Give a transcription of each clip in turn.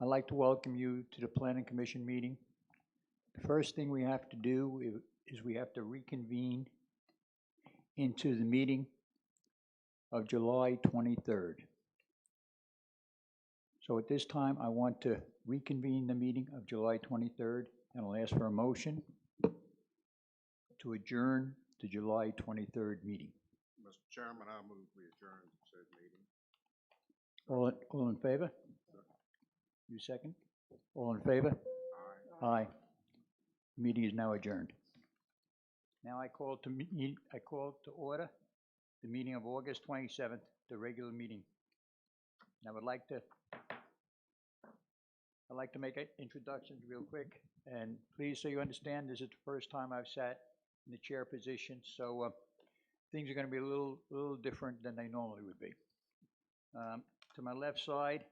I'd like to welcome you to the Planning Commission meeting. The first thing we have to do is we have to reconvene into the meeting of July 23rd. So at this time, I want to reconvene the meeting of July 23rd, and I'll ask for a motion to adjourn the July 23rd meeting. Mr. Chairman, I move we adjourn said meeting. All in favor? You second? All in favor? Aye. Aye. Meeting is now adjourned. Now I call to order the meeting of August 27th, the regular meeting. And I'd like to make introductions real quick. And please, so you understand, this is the first time I've sat in the chair position, so things are going to be a little different than they normally would be. To my left side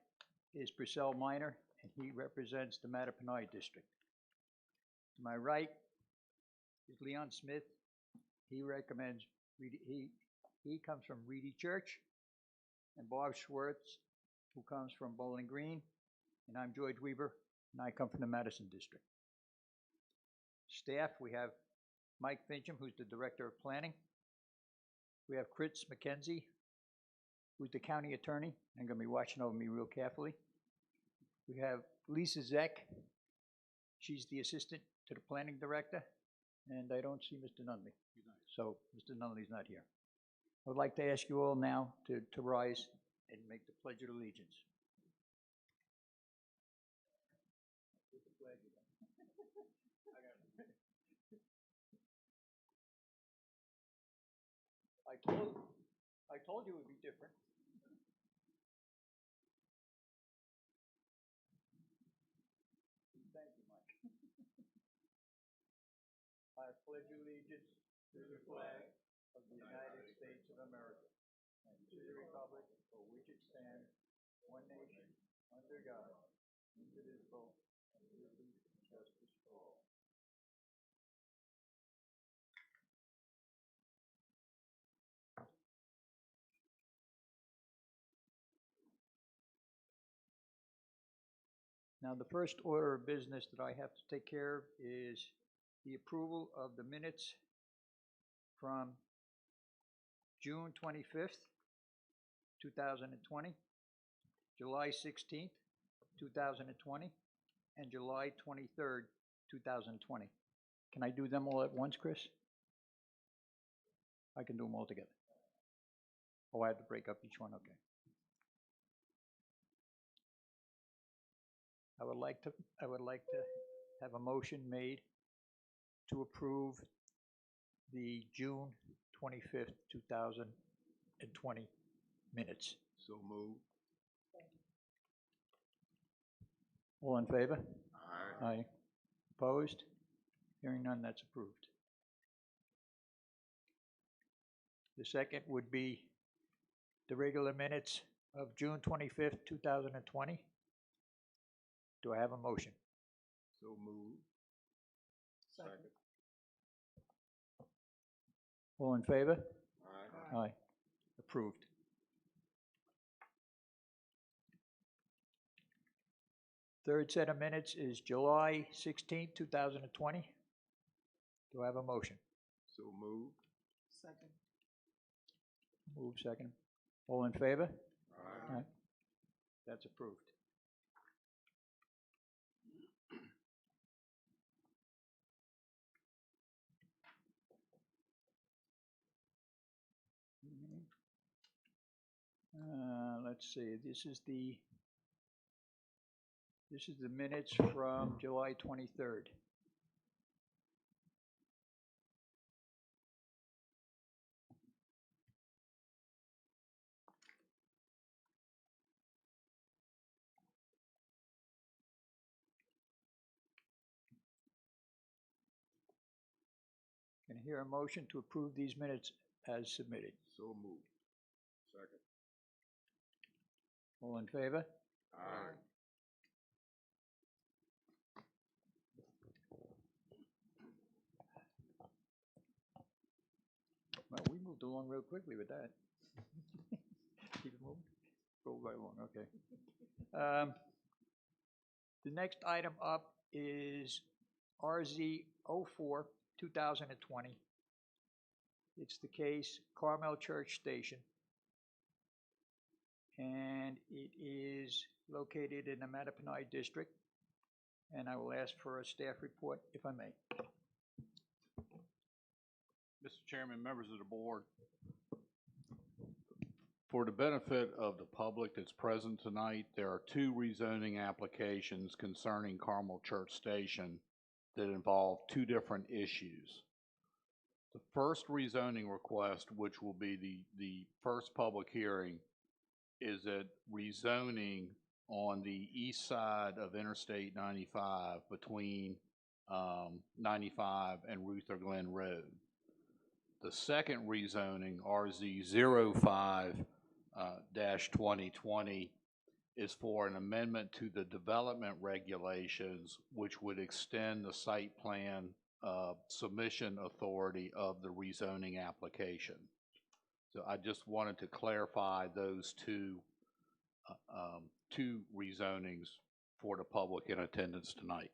is Purcell Minor, and he represents the Mattaponi district. To my right is Leon Smith. He recommends he comes from Reedy Church, and Bob Schwartz, who comes from Bowling Green, and I'm George Weaver, and I come from the Madison district. Staff, we have Mike Fincham, who's the Director of Planning. We have Chris McKenzie, who's the County Attorney, and going to be watching over me real carefully. We have Lisa Zeck. She's the Assistant to the Planning Director, and I don't see Mr. Nunley. So Mr. Nunley's not here. I would like to ask you all now to rise and make the Pledge of Allegiance. I told you it would be different. Thank you, Mike. I pledge allegiance to the flag of the United States of America and to the republic for which it stands, one nation, under God, indivisible, and liberty and justice for all. Now, the first order of business that I have to take care of is the approval of the minutes from June 25th, 2020, July 16th, 2020, and July 23rd, 2020. Can I do them all at once, Chris? I can do them all together. Oh, I have to break up each one, okay. I would like to have a motion made to approve the June 25th, 2020 minutes. So move. All in favor? Aye. Aye. Opposed? Hearing none, that's approved. The second would be the regular minutes of June 25th, 2020. Do I have a motion? So move. Second. All in favor? Aye. Aye. Approved. Third set of minutes is July 16th, 2020. Do I have a motion? So move. Second. Move second. All in favor? Aye. That's approved. Let's see, this is the minutes from July 23rd. Can I hear a motion to approve these minutes as submitted? So move. Second. All in favor? Aye. Well, we moved along real quickly with that. Keep it moving. Roll right along, okay. The next item up is RZ 04, 2020. It's the case Carmel Church Station. And it is located in the Mattaponi District. And I will ask for a staff report, if I may. Mr. Chairman, members of the board, for the benefit of the public that's present tonight, there are two rezoning applications concerning Carmel Church Station that involve two different issues. The first rezoning request, which will be the first public hearing, is a rezoning on the east side of Interstate 95 between 95 and Ruther Glen Road. The second rezoning, RZ 05-2020, is for an amendment to the development regulations, which would extend the site plan submission authority of the rezoning application. So I just wanted to clarify those two rezonings for the public in attendance tonight.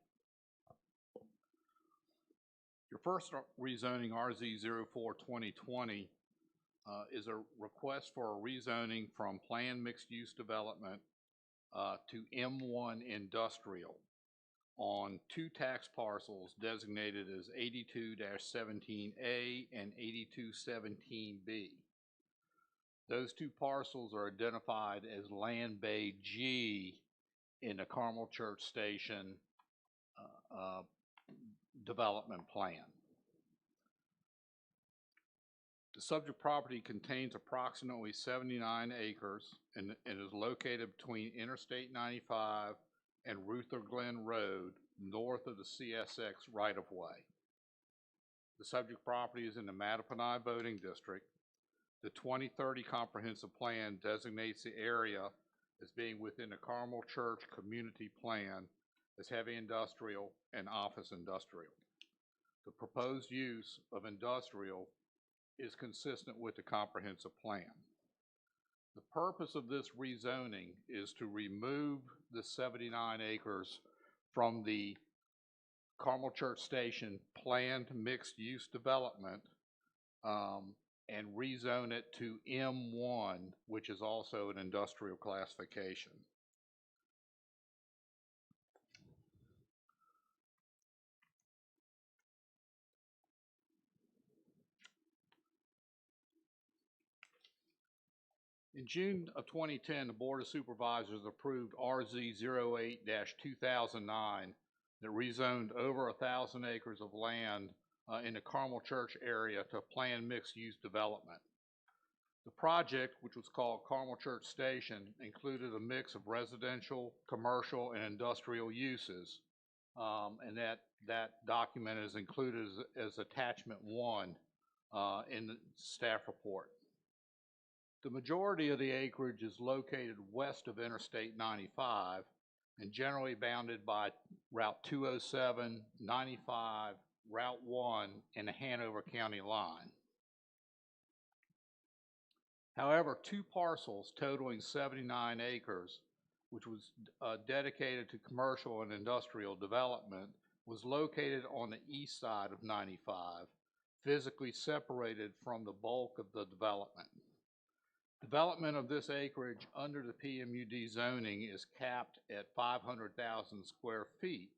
Your first rezoning, RZ 04-2020, is a request for a rezoning from planned mixed-use development to M1 industrial on two tax parcels designated as 82-17A and 82-17B. Those two parcels are identified as Land Bay G in the Carmel Church Station development plan. The subject property contains approximately 79 acres and is located between Interstate 95 and Ruther Glen Road, north of the CSX right-of-way. The subject property is in the Mattaponi voting district. The 2030 comprehensive plan designates the area as being within the Carmel Church community plan as heavy industrial and office industrial. The proposed use of industrial is consistent with the comprehensive plan. The purpose of this rezoning is to remove the 79 acres from the Carmel Church Station planned mixed-use development and rezone it to M1, which is also an industrial classification. In June of 2010, the Board of Supervisors approved RZ 08-2009 that rezoned over 1,000 acres of land in the Carmel Church area to planned mixed-use development. The project, which was called Carmel Church Station, included a mix of residential, commercial, and industrial uses, and that document is included as Attachment 1 in the staff report. The majority of the acreage is located west of Interstate 95 and generally bounded by Route 207, 95, Route 1, and the Hanover County line. However, two parcels totaling 79 acres, which was dedicated to commercial and industrial development, was located on the east side of 95, physically separated from the bulk of the development. Development of this acreage under the PMUD zoning is capped at 500,000 square feet.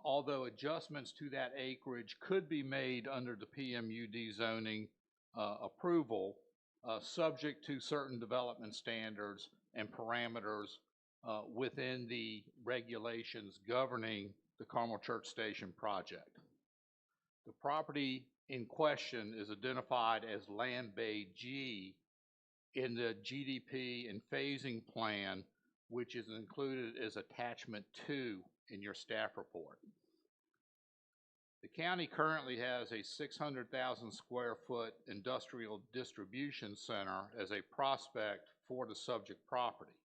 Although adjustments to that acreage could be made under the PMUD zoning approval, subject to certain development standards and parameters within the regulations governing the Carmel Church Station project. The property in question is identified as Land Bay G in the GDP and phasing plan, which is included as Attachment 2 in your staff report. The county currently has a 600,000 square foot industrial distribution center as a prospect for the subject property.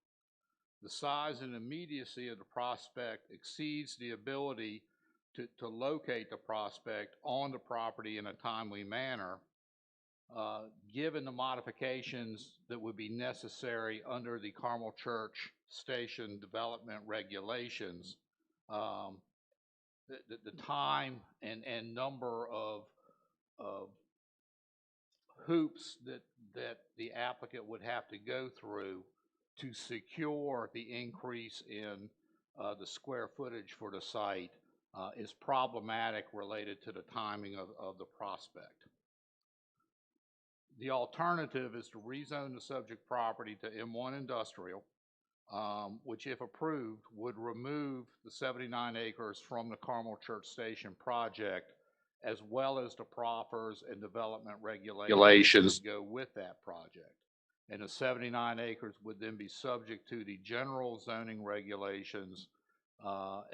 The size and immediacy of the prospect exceeds the ability to locate the prospect on the property in a timely manner, given the modifications that would be necessary under the Carmel Church Station development regulations, the time and number of hoops that the applicant would have to go through to secure the increase in the square footage for the site is problematic related to the timing of the prospect. The alternative is to rezone the subject property to M1 industrial, which if approved would remove the 79 acres from the Carmel Church Station project, as well as the proffers and development regulations that go with that project. And the 79 acres would then be subject to the general zoning regulations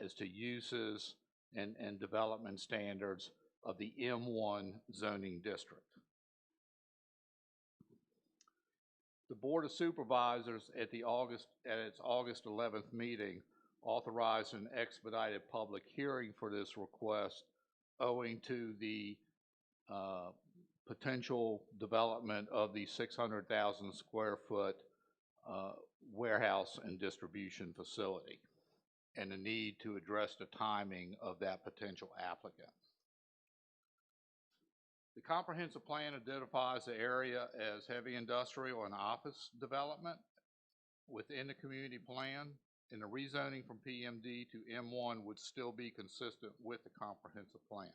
as to uses and development standards of the M1 zoning district. The Board of Supervisors at its August 11th meeting authorized an expedited public hearing for this request owing to the potential development of the 600,000 square foot warehouse and distribution facility and the need to address the timing of that potential applicant. The comprehensive plan identifies the area as heavy industrial and office development within the community plan, and the rezoning from PMD to M1 would still be consistent with the comprehensive plan.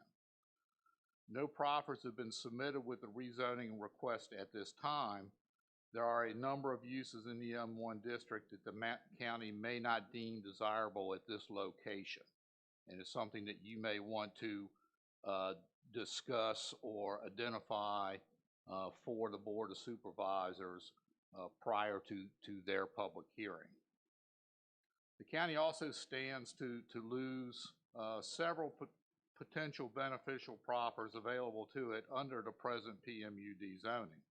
No proffers have been submitted with the rezoning request at this time. There are a number of uses in the M1 district that the county may not deem desirable at this location, and it's something that you may want to discuss or identify for the Board of Supervisors prior to their public hearing. The county also stands to lose several potential beneficial proffers available to it under the present PMUD zoning,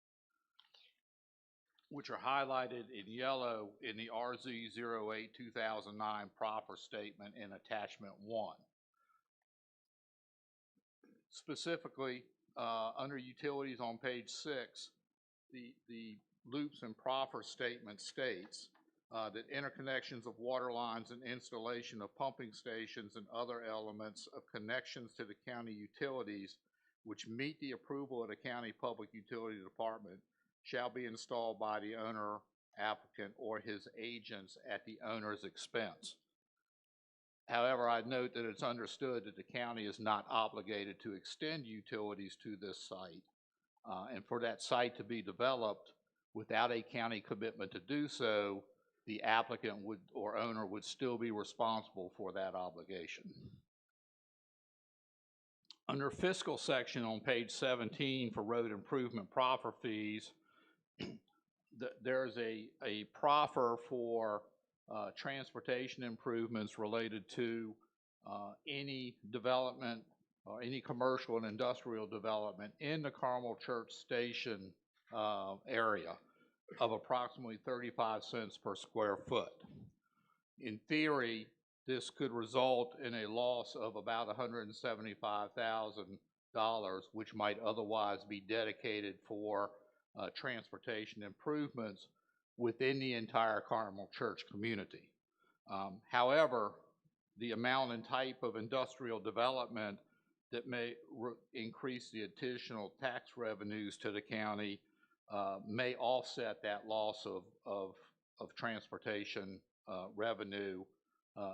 which are highlighted in yellow in the RZ 08-2009 proffer statement in attachment 1. Specifically, under utilities on page 6, the loops and proffer statement states that interconnections of water lines and installation of pumping stations and other elements of connections to the county utilities which meet the approval of the county public utility department shall be installed by the owner, applicant, or his agents at the owner's expense. However, I'd note that it's understood that the county is not obligated to extend utilities to this site, and for that site to be developed without a county commitment to do so, the applicant would or owner would still be responsible for that obligation. Under fiscal section on page 17 for road improvement proffer fees, there's a proffer for transportation improvements related to any development or any commercial and industrial development in the Carmel Church Station area of approximately 35 cents per square foot. In theory, this could result in a loss of about $175,000, which might otherwise be dedicated for transportation improvements within the entire Carmel Church community. However, the amount and type of industrial development that may increase the additional tax revenues to the county may offset that loss of transportation revenue,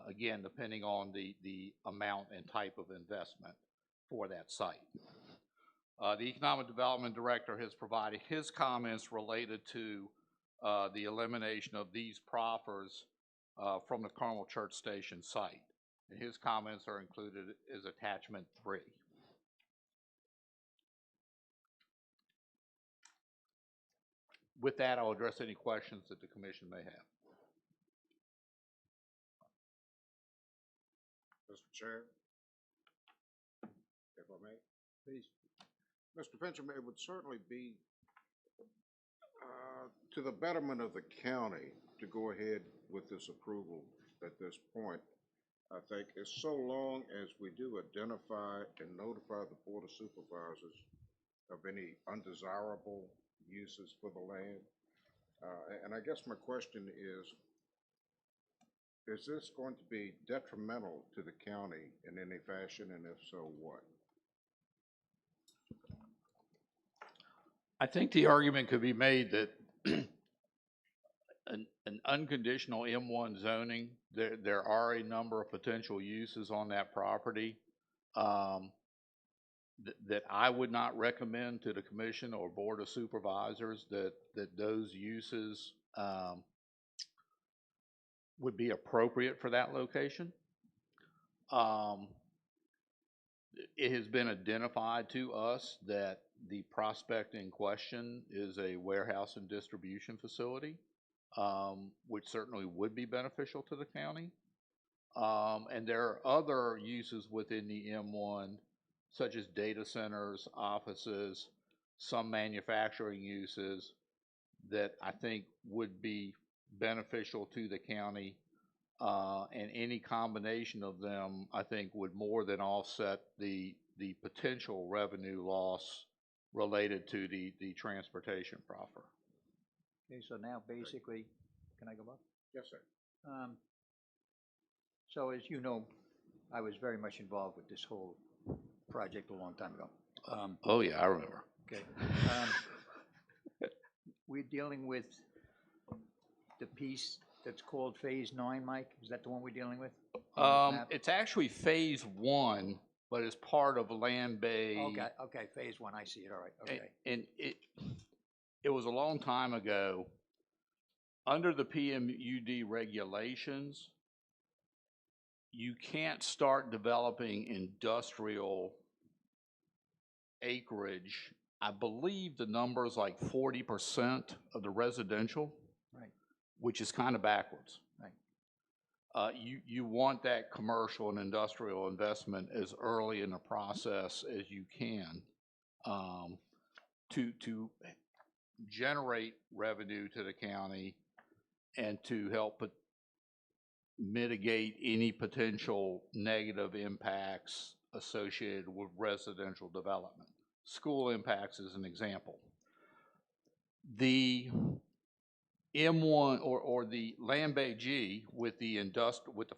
again, depending on the amount and type of investment for that site. The Economic Development Director has provided his comments related to the elimination of these proffers from the Carmel Church Station site. And his comments are included as attachment 3. With that, I'll address any questions that the commission may have. Mr. Chair, if I may, please. Mr. Fincham, it would certainly be to the betterment of the county to go ahead with this approval at this point. I think as so long as we do identify and notify the Board of Supervisors of any undesirable uses for the land. And I guess my question is, is this going to be detrimental to the county in any fashion, and if so, what? I think the argument could be made that an unconditional M1 zoning, there are a number of potential uses on that property that I would not recommend to the commission or board of supervisors that those uses would be appropriate for that location. It has been identified to us that the prospect in question is a warehouse and distribution facility, which certainly would be beneficial to the county. And there are other uses within the M1, such as data centers, offices, some manufacturing uses that I think would be beneficial to the county. And any combination of them, I think, would more than offset the potential revenue loss related to the transportation proffer. Okay, so now basically, can I go back? Yes, sir. So as you know, I was very much involved with this whole project a long time ago. Oh yeah, I remember. Okay. We're dealing with the piece that's called Phase 9, Mike? Is that the one we're dealing with? on this map? It's actually phase 1, but it's part of Land Bay. Okay, Phase 1, I see it, all right, okay. And it was a long time ago. Under the PMUD regulations, you can't start developing industrial acreage. I believe the number is like 40% of the residential. Right. Which is kind of backwards. Right. You want that commercial and industrial investment as early in the process as you can to generate revenue to the county and to help mitigate any potential negative impacts associated with residential development. School impacts is an example. The M1 or the Land Bay G with the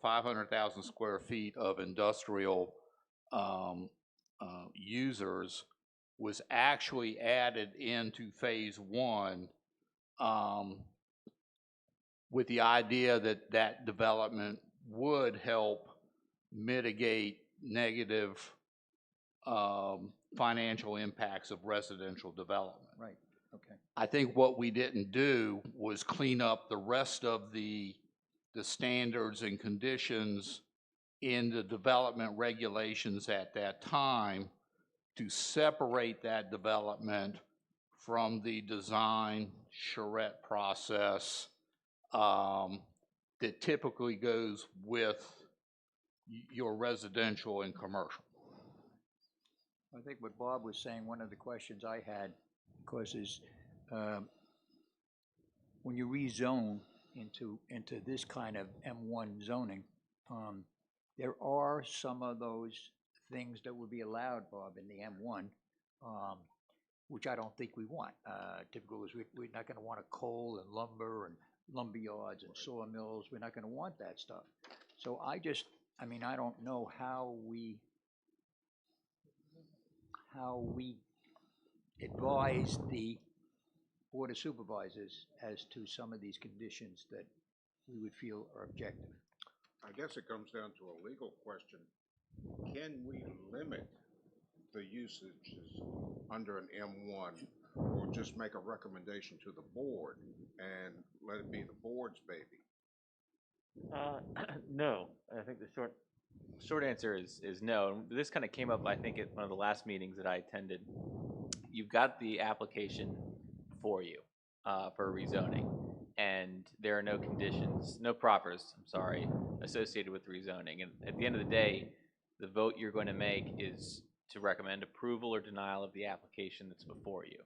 500,000 square feet of industrial users was actually added into Phase 1 with the idea that that development would help mitigate negative financial impacts of residential development. Right, okay. I think what we didn't do was clean up the rest of the standards and conditions in the development regulations at that time to separate that development from the design charrette process that typically goes with your residential and commercial. I think what Bob was saying, one of the questions I had, of course, is when you rezone into this kind of M1 zoning, there are some of those things that would be allowed, Bob, in the M1, which I don't think we want. Typical is we're not going to want a coal and lumber and lumber yards and sawmills. We're not going to want that stuff. So I don't know how we advise the Board of Supervisors as to some of these conditions that we would feel are objective. I guess it comes down to a legal question. Can we limit the usages under an M1 or just make a recommendation to the board and let it be the board's baby? No, I think the short answer is no. And this kind of came up, I think, at one of the last meetings that I attended. You've got the application for you for rezoning, and there are no conditions, no proffers, I'm sorry, associated with rezoning. And at the end of the day, the vote you're going to make is to recommend approval or denial of the application that's before you.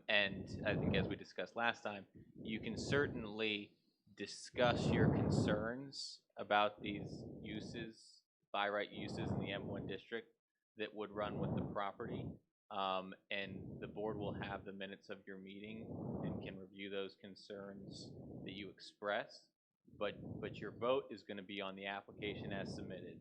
And I think, as we discussed last time, you can certainly discuss your concerns about these uses, by right uses in the M1 district that would run with the property. And the board will have the minutes of your meeting and can review those concerns that you express but your vote is gonna be on the application as submitted.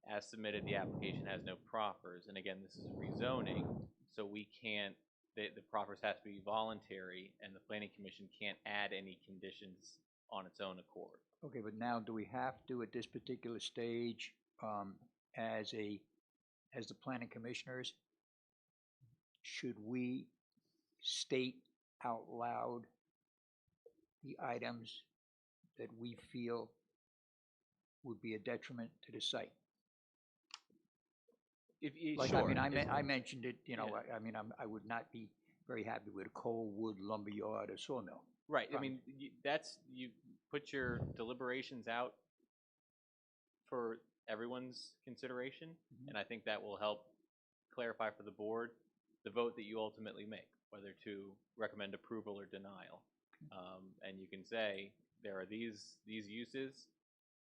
As submitted, the application has no proffers, and again, this is rezoning, so we can't, the proffers has to be voluntary, and the planning commission can't add any conditions on its own accord. Okay, but now do we have to, at this particular stage, as the planning commissioners, should we state out loud the items that we feel would be a detriment to the site? Like, I Sure, mean, if- I mentioned it, you know, Yeah. I mean, I would not be very happy with a coal, wood, lumber yard, or sawmill. Right, I Right. mean, you put your deliberations out for everyone's consideration, Mhm. and I think that will help clarify for the board the vote that you ultimately make, whether to recommend approval or denial. And you can say, there are these uses,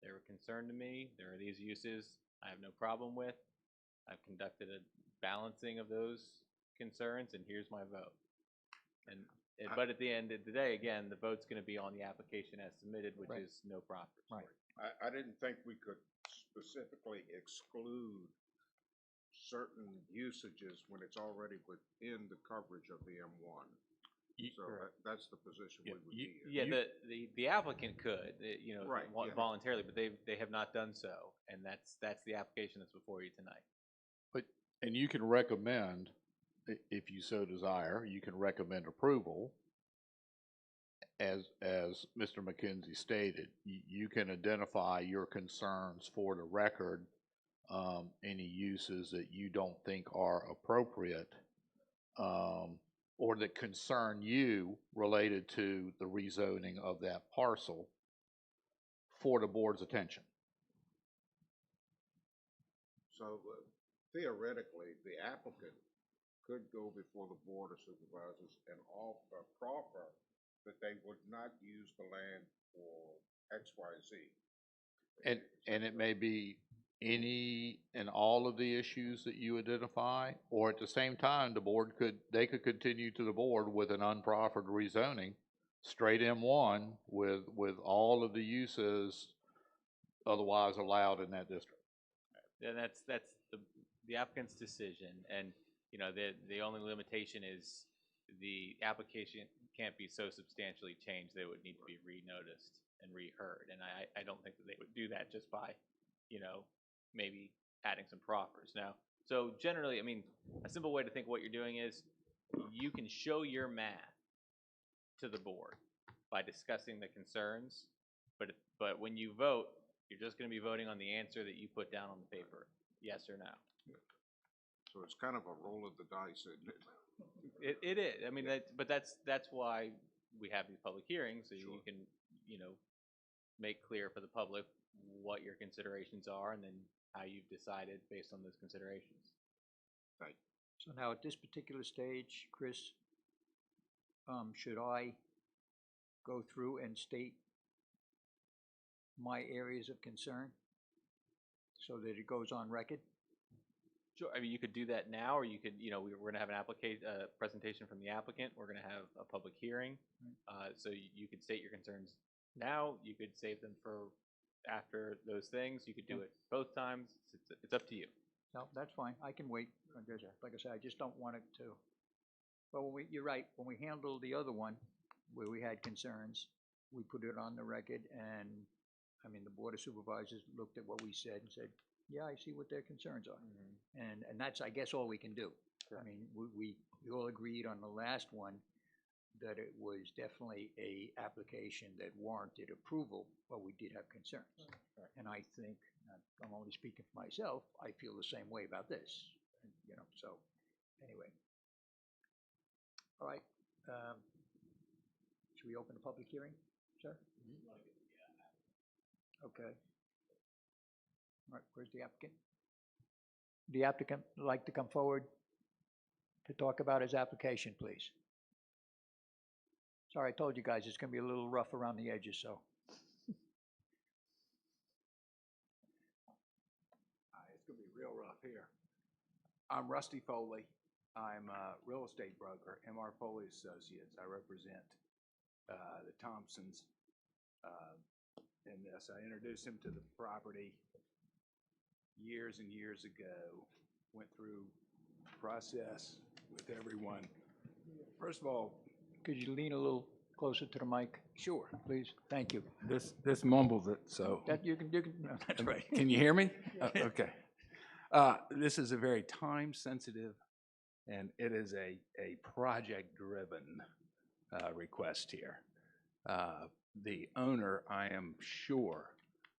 they're a concern to me, there are these uses I have no problem with, I've conducted a balancing of those concerns, and here's my vote. But at the end of the day, again, the vote's gonna be on the application as submitted, which Right. is no proffers. Right. I didn't think we could specifically exclude certain usages when it's already within the coverage of the M1. So that's the position we would be in. Yeah, the applicant could, you know, Right, yeah. voluntarily, but they have not done so, and that's the application that's before you tonight. And you can recommend, if you so desire, you can recommend approval. As Mr. McKenzie stated, you can identify your concerns for the record, any uses that you don't think are appropriate, or that concern you related to the rezoning of that parcel for the board's attention. So theoretically, the applicant could go before the Board of Supervisors and offer, proffer that they would not use the land for X, Y, Z. And it may be any and all of the issues that you identify, or at the same time, they could continue to the board with an unproffered rezoning, straight M1 with all of the uses otherwise allowed in that district. And that's the applicant's decision, and, you know, the only limitation is the application can't be so substantially changed that it would need to be renoticed and reheard, and I don't think that they would do that just by, you know, maybe adding some proffers. Now, so generally, I mean, a simple way to think what you're doing is, you can show your math to the board by discussing the concerns, but when you vote, you're just gonna be voting on the answer that you put down on the paper, yes or no. So it's kind of a roll of the dice, isn't it? It is, I mean, that's why we have these public hearings, so you Sure. can, you know, make clear for the public what your considerations are, and then how you've decided based on those considerations. Right. So now, at this particular stage, Chris, should I go through and state my areas of concern so that it goes on record? Sure, I mean, you could do that now, or you could, you know, we're gonna have an presentation from the applicant, we're gonna have a public hearing. So you could state your concerns now, you could save them for after those things, you could do it both times, it's up to you. No, that's fine, I can wait. Like I said, I just don't want it to, well, you're right, when we handled the other one, where we had concerns, we put it on the record, and, I mean, the Board of Supervisors looked at what we said and said, yeah, I see what their concerns are. And that's, I guess, all we can do. I mean, we all agreed on the last one that it was definitely a application that warranted approval, but we did have concerns. And I think, I'm only speaking for myself, I feel the same way about this, you know, so, anyway. All right, should we open the public hearing, sir? Okay. All right, where's the applicant? The applicant like to come forward to talk about his application, please? Sorry, I told you guys it's gonna be a little rough around the edges, so. It's gonna be real rough here. I'm Rusty Foley. I'm a real estate broker, MR Foley Associates. I represent the Thompsons in this. I introduced him to the property years and years ago, went through the process with everyone. First of all, Could you lean a little closer to the mic, sure, please? Thank you. this mumbles it, so. That you can, no, that's right. Can you hear me? Okay. This is a very time-sensitive, and it is a project-driven request here. The owner, I am sure,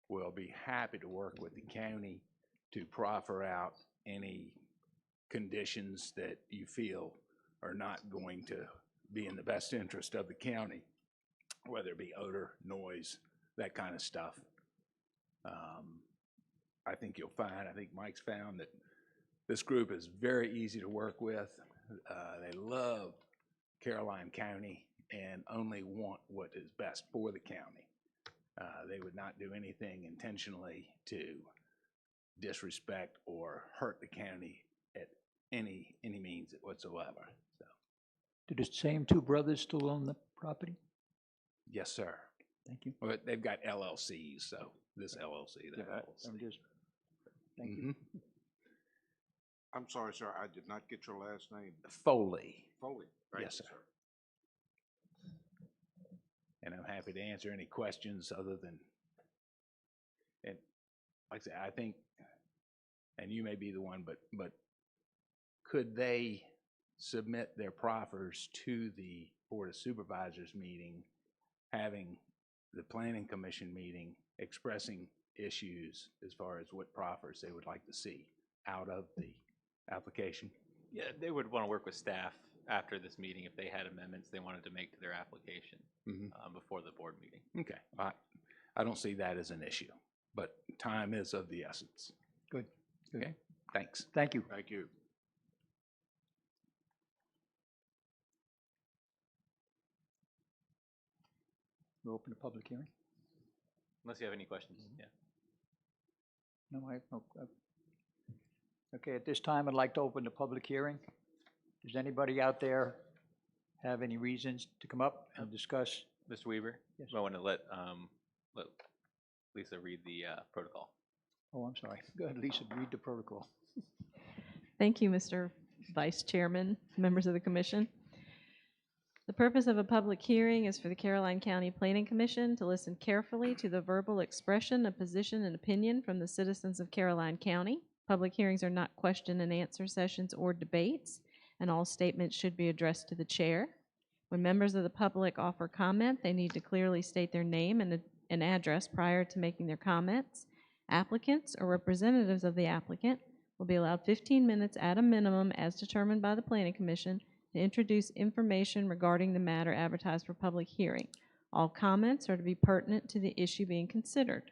will be happy to work with the county to proffer out any conditions that you feel are not going to be in the best interest of the county, whether it be odor, noise, that kind of stuff. I think you'll find, I think Mike's found that this group is very easy to work with. They love Caroline County and only want what is best for the county. They would not do anything intentionally to disrespect or hurt the county at any means whatsoever. So, Do the same two brothers still own the property? yes, sir. Thank you. But they've got LLCs, so this LLC, that Yeah, LLC. I'm just, thank you. Mhm. I'm sorry, sir, I did not get your last name. Foley. Foley. Thank Yes, you, sir. And I'm happy to answer any questions other than, and like I said, I think, and you may be the one, but could they submit their proffers to the Board of Supervisors meeting, having the Planning Commission meeting, expressing issues as far as what proffers they would like to see out of the application? Yeah, they would want to work with staff after this meeting if they had amendments they wanted to make to their application before the board meeting. Okay, I don't see that as an issue, but time is of the essence. Good. Good. Okay, thanks. Thank you. Thank you. We'll open the public hearing. Unless you have any questions, yeah. No, okay, at this time, I'd like to open the public hearing. Does anybody out there have any reasons to come up and discuss? Mr. Weaver? Yes. I want to let Lisa read the protocol. Oh, I'm sorry. Go ahead, Lisa, read the protocol. Thank you, Mr. Vice Chairman, members of the commission. The purpose of a public hearing is for the Caroline County Planning Commission to listen carefully to the verbal expression of position and opinion from the citizens of Caroline County. Public hearings are not question and answer sessions or debates, and all statements should be addressed to the chair. When members of the public offer comment, they need to clearly state their name and address prior to making their comments. Applicants or representatives of the applicant will be allowed 15 minutes at a minimum as determined by the Planning Commission to introduce information regarding the matter advertised for public hearing. All comments are to be pertinent to the issue being considered.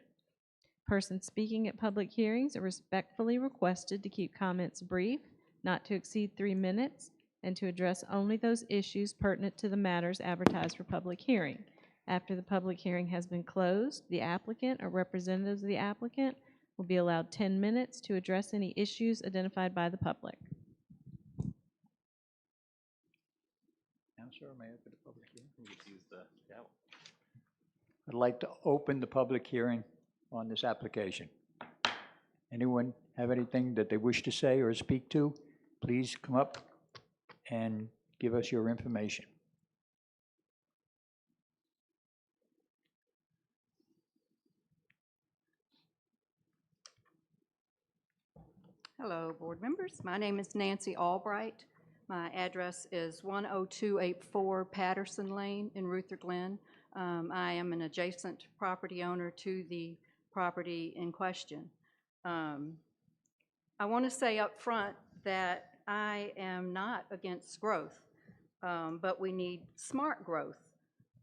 Persons speaking at public hearings are respectfully requested to keep comments brief, not to exceed 3 minutes, and to address only those issues pertinent to the matters advertised for public hearing. After the public hearing has been closed, the applicant or representatives of the applicant will be allowed 10 minutes to address any issues identified by the public. Now, sir, may I open the public hearing? You just use the gavel. I'd like to open the public hearing on this application. Anyone have anything that they wish to say or speak to? Please come up and give us your information. Hello, board members. My name is Nancy Albright. My address is 10284 Patterson Lane in Ruther Glen. I am an adjacent property owner to the property in question. I want to say up front that I am not against growth, but we need smart growth.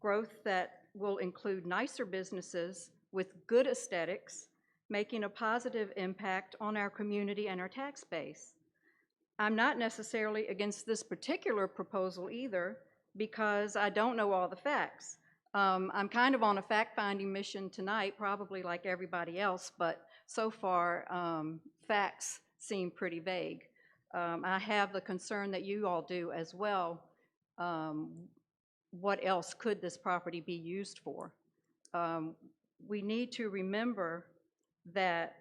Growth that will include nicer businesses with good aesthetics, making a positive impact on our community and our tax base. I'm not necessarily against this particular proposal either, because I don't know all the facts. I'm kind of on a fact-finding mission tonight, probably like everybody else, but so far, facts seem pretty vague. I have the concern that you all do as well. What else could this property be used for? we need to remember that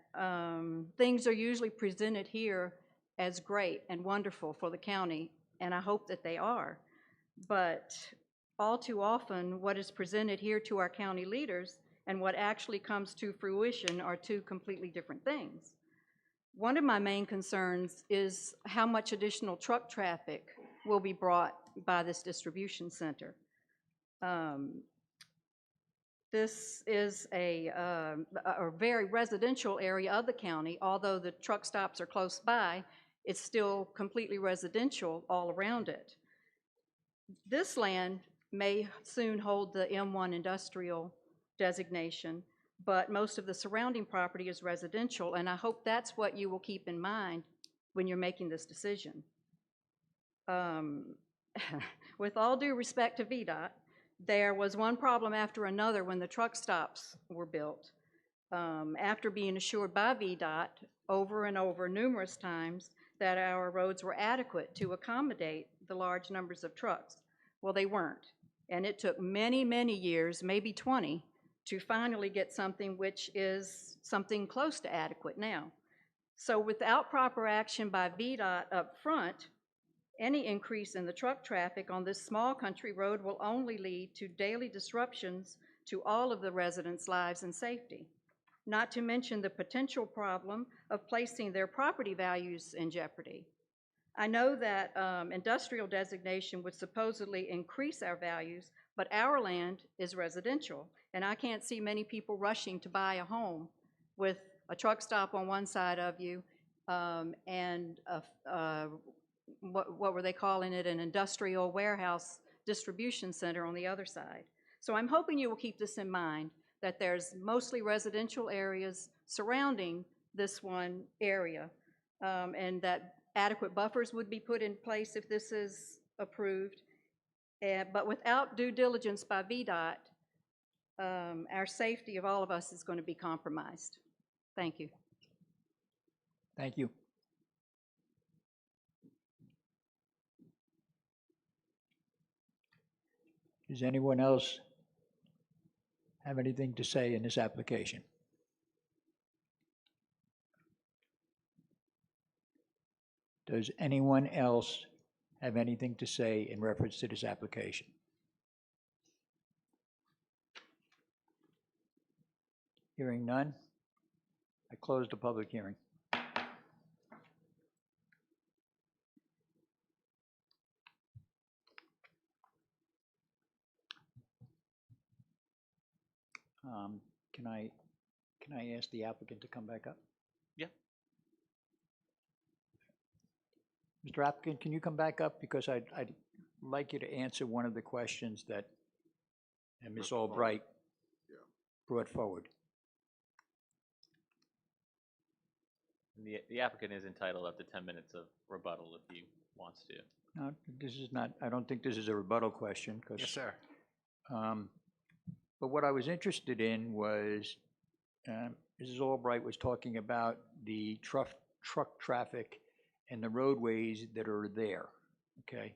things are usually presented here as great and wonderful for the county, and I hope that they are. But all too often, what is presented here to our county leaders and what actually comes to fruition are two completely different things. One of my main concerns is how much additional truck traffic will be brought by this distribution center. This is a very residential area of the county. Although the truck stops are close by, it's still completely residential all around it. This land may soon hold the M1 industrial designation, but most of the surrounding property is residential, and I hope that's what you will keep in mind when you're making this decision. With all due respect to VDOT, there was one problem after another when the truck stops were built. After being assured by VDOT over and over numerous times that our roads were adequate to accommodate the large numbers of trucks. Well, they weren't. And it took many, many years, maybe 20, to finally get something which is something close to adequate now. So without proper action by VDOT up front, any increase in the truck traffic on this small country road will only lead to daily disruptions to all of the residents' lives and safety, not to mention the potential problem of placing their property values in jeopardy. I know that industrial designation would supposedly increase our values, but our land is residential, and I can't see many people rushing to buy a home with a truck stop on one side of you and what were they calling it, an industrial warehouse distribution center on the other side. So I'm hoping you will keep this in mind, that there's mostly residential areas surrounding this one area, and that adequate buffers would be put in place if this is approved. But without due diligence by VDOT, our safety of all of us is going to be compromised. Thank you. Thank you. Does anyone else have anything to say in this application? Does anyone else have anything to say in reference to this application? Hearing none, I close the public hearing. Can I ask the applicant to come back up? Yeah. Mr. Applicant, can you come back up? Because I'd like you to answer one of the questions that Ms. Mr. Albright Yeah. brought forward. And the applicant is entitled up to 10 minutes of rebuttal if he wants to. No, this is not, I don't think this is a rebuttal question, because. Yes, sir. But what I was interested in was, Mrs. Albright was talking about the truck traffic and the roadways that are there, okay?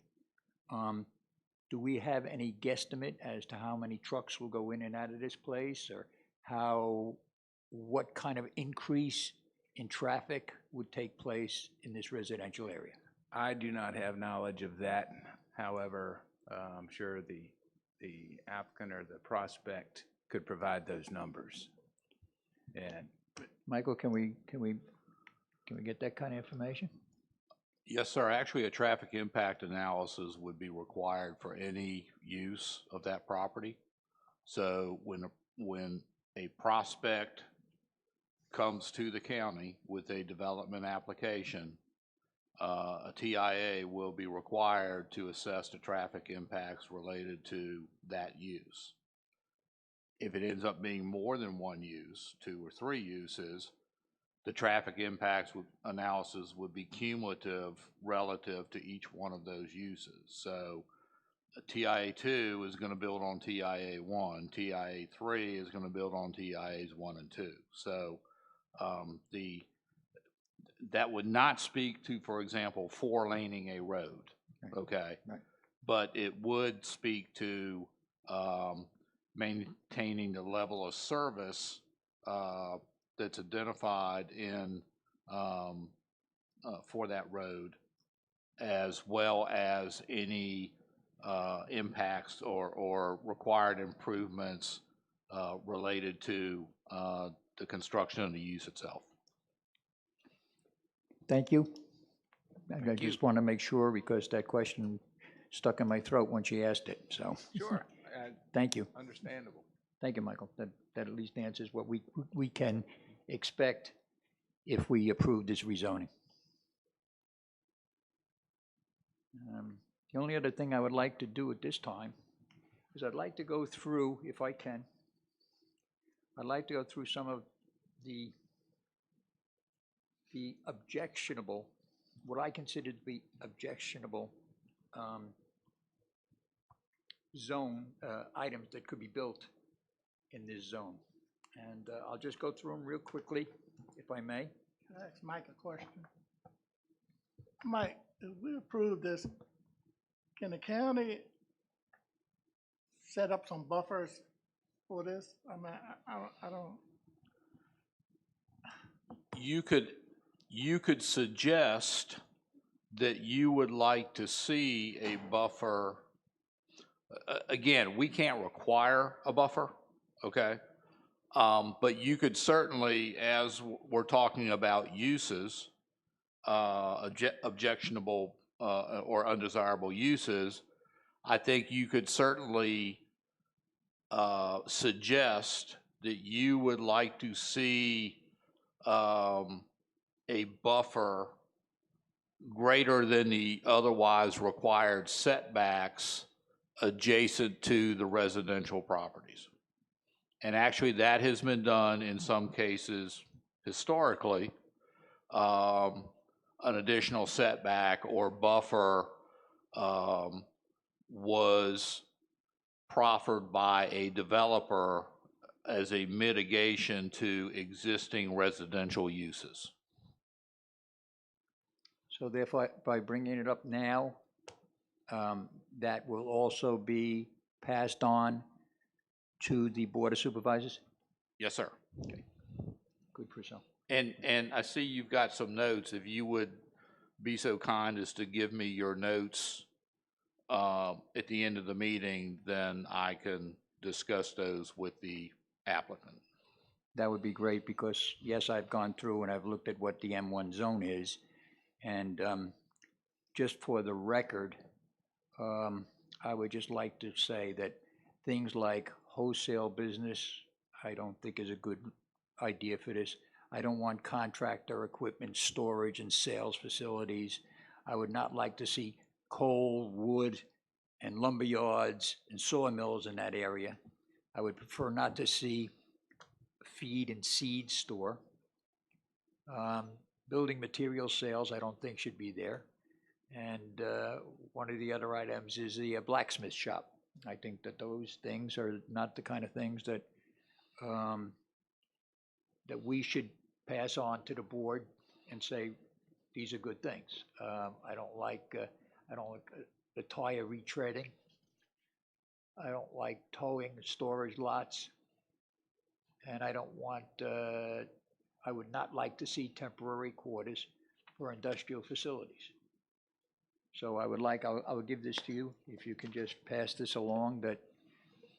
Do we have any guesstimate as to how many trucks will go in and out of this place, or what kind of increase in traffic would take place in this residential area? I do not have knowledge of that. However, I'm sure the applicant or the prospect could provide those numbers. And Michael, can we get that kind of information? Yes, sir. Actually, a traffic impact analysis would be required for any use of that property. So when a prospect comes to the county with a development application, a TIA will be required to assess the traffic impacts related to that use. If it ends up being more than one use, 2 or 3 uses, the traffic impacts analysis would be cumulative relative to each one of those uses. So TIA 2 is going to build on TIA 1, TIA 3 is going to build on TIAs 1 and 2. So that would not speak to, for example, 4-laning a road, okay? Right. But it would speak to maintaining the level of service that's identified in, for that road, as well as any impacts or required improvements related to the construction and the use itself. Thank you. I just want to make sure because that question stuck in my throat when she asked it, so. Sure. Thank you. Understandable. Thank you, Michael. That at least answers what we can expect if we approve this rezoning. The only other thing I would like to do at this time is I'd like to go through, if I can, I'd like to go through some of the objectionable, what I consider to be objectionable zone items that could be built in this zone. And I'll just go through them real quickly, if I may. Can I ask Mike a question? Mike, if we approve this, can the county set up some buffers for this? I mean, I don't. You could suggest that you would like to see a buffer. Again, we can't require a buffer, okay? But you could certainly, as we're talking about uses, objectionable or undesirable uses, I think you could certainly suggest that you would like to see a buffer greater than the otherwise required setbacks adjacent to the residential properties. And actually that has been done in some cases historically. An additional setback or buffer was proffered by a developer as a mitigation to existing residential uses. So therefore, by bringing it up now, that will also be passed on to the Board of Supervisors? Yes, sir. Good for some. And I see you've got some notes. If you would be so kind as to give me your notes at the end of the meeting, then I can discuss those with the applicant. That would be great because, yes, I've gone through and I've looked at what the M1 zone is. And just for the record, I would just like to say that things like wholesale business, I don't think is a good idea for this. I don't want contractor equipment storage and sales facilities. I would not like to see coal, wood, and lumber yards and sawmills in that area. I would prefer not to see a feed and seed store. Building material sales, I don't think should be there. And one of the other items is the blacksmith shop. I think that those things are not the kind of things that that we should pass on to the board and say these are good things. I don't like the tire retreading. I don't like towing storage lots, and I don't want. I would not like to see temporary quarters for industrial facilities. So I would give this to you, if you can just pass this along, that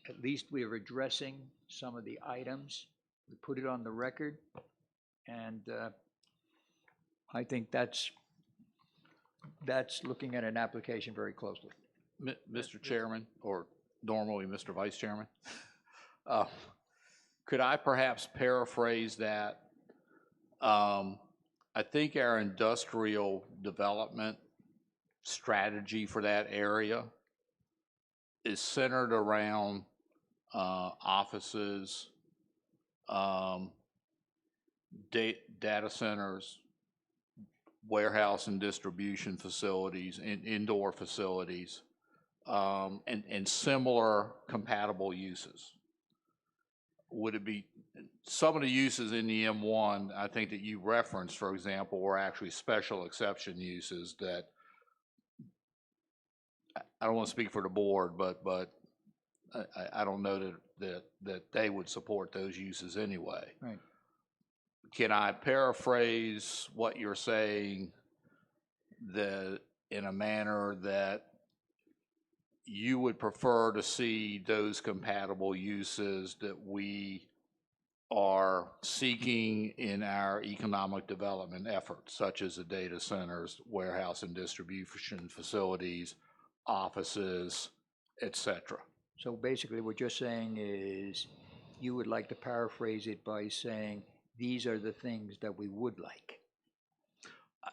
at least we are addressing some of the items. We put it on the record, and I think that's looking at an application very closely. Mr. Chairman, or normally Mr. Vice Chairman, could I perhaps paraphrase that? I think our industrial development strategy for that area is centered around offices, data centers, warehouse and distribution facilities, and indoor facilities, and similar compatible uses. Would it be, some of the uses in the M1, I think that you referenced, for example, were actually special exception uses that, I don't want to speak for the board, but I don't know that they would support those uses anyway. Right. Can I paraphrase what you're saying in a manner that you would prefer to see those compatible uses that we are seeking in our economic development efforts, such as the data centers, warehouse and distribution facilities, offices, et cetera? So basically, what you're saying is, you would like to paraphrase it by saying, these are the things that we would like.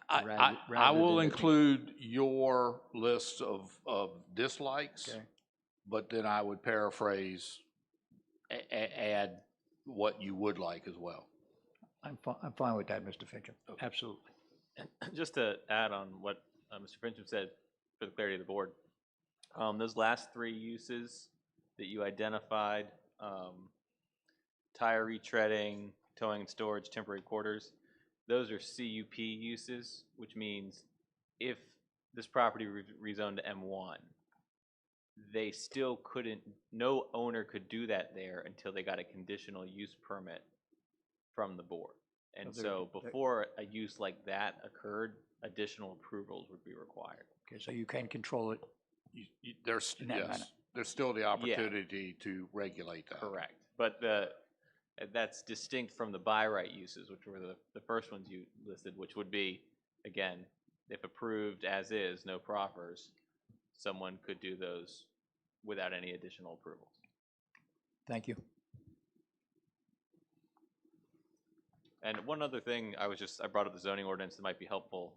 I rather will than the thing- include your list of dislikes, Okay. but then I would paraphrase, add what you would like as well. I'm fine with that, Mr. Fincham. Absolutely. And just to add on what Mr. Fincham said, for the clarity of the board, those last three uses that you identified, tire retreading, towing and storage, temporary quarters, those are CUP uses, which means if this property rezoned to M1, they still couldn't, no owner could do that there until they got a conditional use permit from the board. And So so before a use like that occurred, additional approvals would be required. Okay, so you can control it. There's, In that manner. yes, there's still the opportunity to regulate that. Correct. But that's distinct from the by right uses, which were the first ones you listed, which would be, again, if approved as is, no proffers, someone could do those without any additional approvals. Thank you. And one other thing, I brought up the zoning ordinance that might be helpful.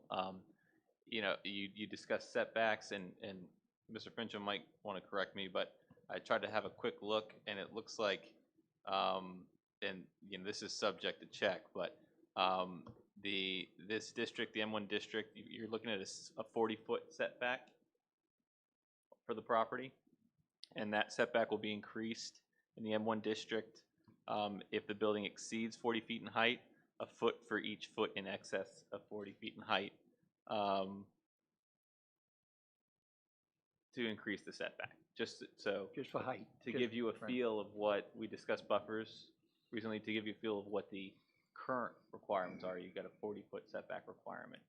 You know, you discussed setbacks, and Mr. Fincham might want to correct me, but I tried to have a quick look, and it looks like, and you know, this is subject to check, but this district, the M1 district, you're looking at a 40-foot setback for the property, and that setback will be increased in the M1 district if the building exceeds 40 feet in height, a foot for each foot in excess of 40 feet in height, to increase the setback. Just for height. to give you a feel of what we discussed buffers recently, to give you a feel of what the current requirements are. You've got a 40-foot setback requirement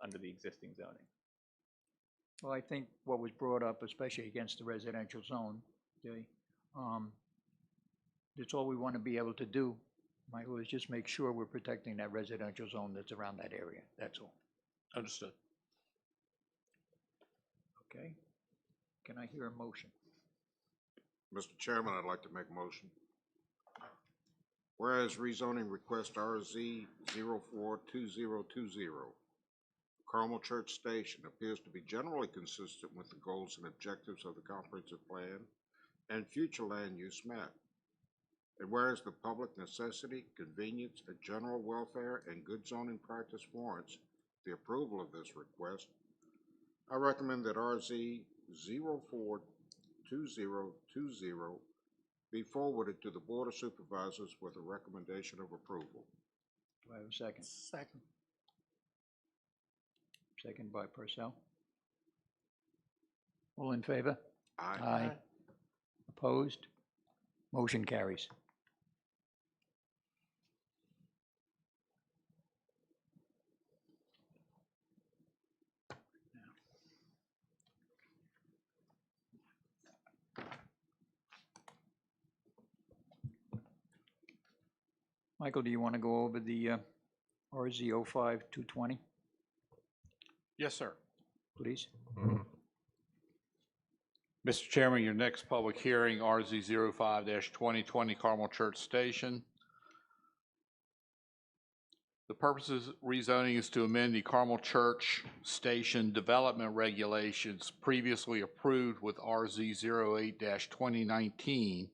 under the existing zoning. Well, I think what was brought up, especially against the residential zone, that's all we want to be able to do, Michael, is just make sure we're protecting that residential zone that's around that area. That's all. Understood. Okay? Can I hear a motion? Mr. Chairman, I'd like to make a motion. Whereas rezoning request RZ 042020, Carmel Church Station appears to be generally consistent with the goals and objectives of the comprehensive plan and future land use map. And whereas the public necessity, convenience, and general welfare and good zoning practice warrants the approval of this request, I recommend that RZ 042020 be forwarded to the Board of Supervisors with a recommendation of approval. Do I have a second? Second. Second by Purcell. All in favor? Aye. Opposed? Motion carries. Michael, do you want to go over the RZ 05-220, Yes, sir. please? Mr. Chairman, your next public hearing, RZ 05-2020 Carmel Church Station. The purpose of rezoning is to amend the Carmel Church Station development regulations previously approved with RZ 08-2019,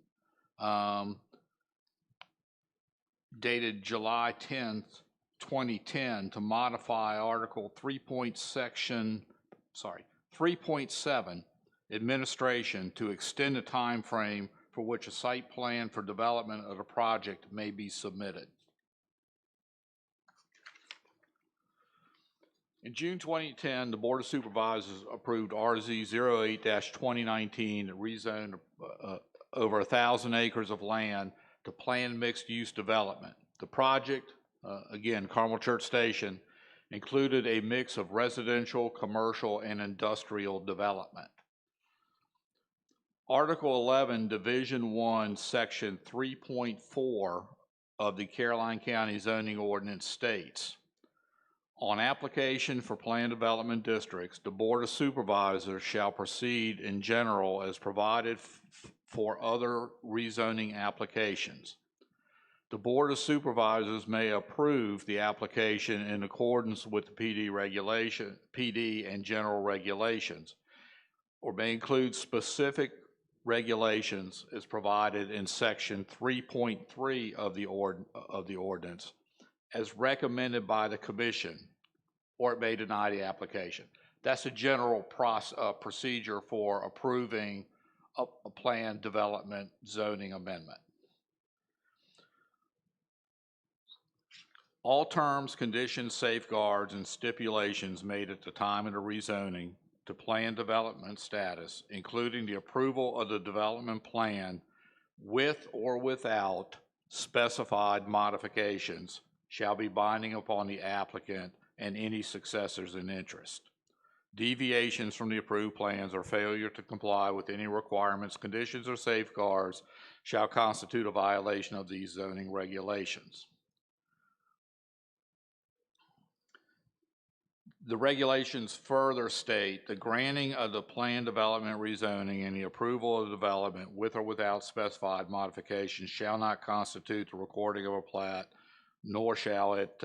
dated July 10th, 2010, to modify Article 3.7, Administration, to extend the time frame for which a site plan for development of a project may be submitted. In June 2010, the Board of Supervisors approved RZ 08-2019 to rezone over 1,000 acres of land to planned mixed-use development. The project, again, Carmel Church Station, included a mix of residential, commercial, and industrial development. Article 11, Division 1, Section 3.4 of the Caroline County Zoning Ordinance states, on application for planned development districts, the Board of Supervisors shall proceed in general as provided for other rezoning applications. The Board of Supervisors may approve the application in accordance with the PD and general regulations, or may include specific regulations as provided in Section 3.3 of the ordinance as recommended by the Commission, or it may deny the application. That's a general procedure for approving a planned development zoning amendment. All terms, conditions, safeguards, and stipulations made at the time of the rezoning to planned development status, including the approval of the development plan with or without specified modifications, shall be binding upon the applicant and any successors in interest. Deviations from the approved plans or failure to comply with any requirements, conditions, or safeguards shall constitute a violation of these zoning regulations. The regulations further state the granting of the planned development rezoning and the approval of the development with or without specified modifications shall not constitute the recording of a plat, nor shall it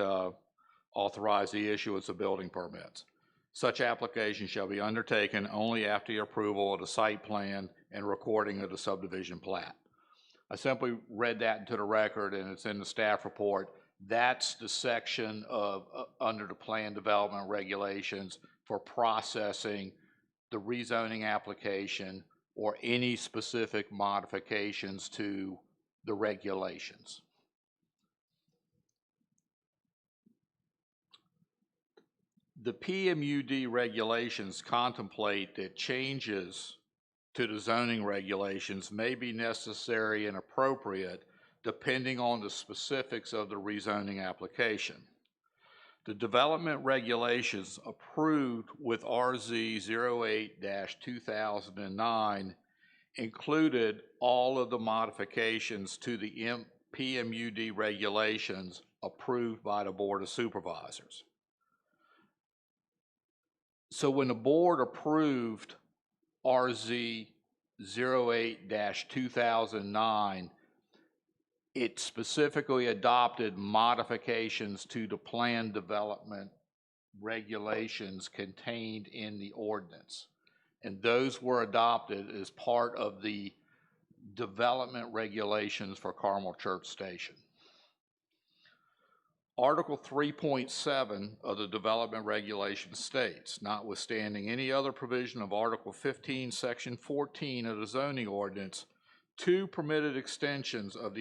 authorize the issuance of building permits. Such application shall be undertaken only after the approval of the site plan and recording of the subdivision plat. I simply read that into the record, and it's in the staff report. That's the section of under the plan development regulations for processing the rezoning application or any specific modifications to the regulations. The PMUD regulations contemplate that changes to the zoning regulations may be necessary and appropriate depending on the specifics of the rezoning application. The development regulations approved with RZ 08-2009 included all of the modifications to the PMUD regulations approved by the Board of Supervisors. So when the board approved RZ 08-2009, it specifically adopted modifications to the plan development regulations contained in the ordinance. And those were adopted as part of the development regulations for Carmel Church Station. Article 3.7 of the development regulation states, notwithstanding any other provision of Article 15, Section 14 of the zoning ordinance, 2 permitted extensions of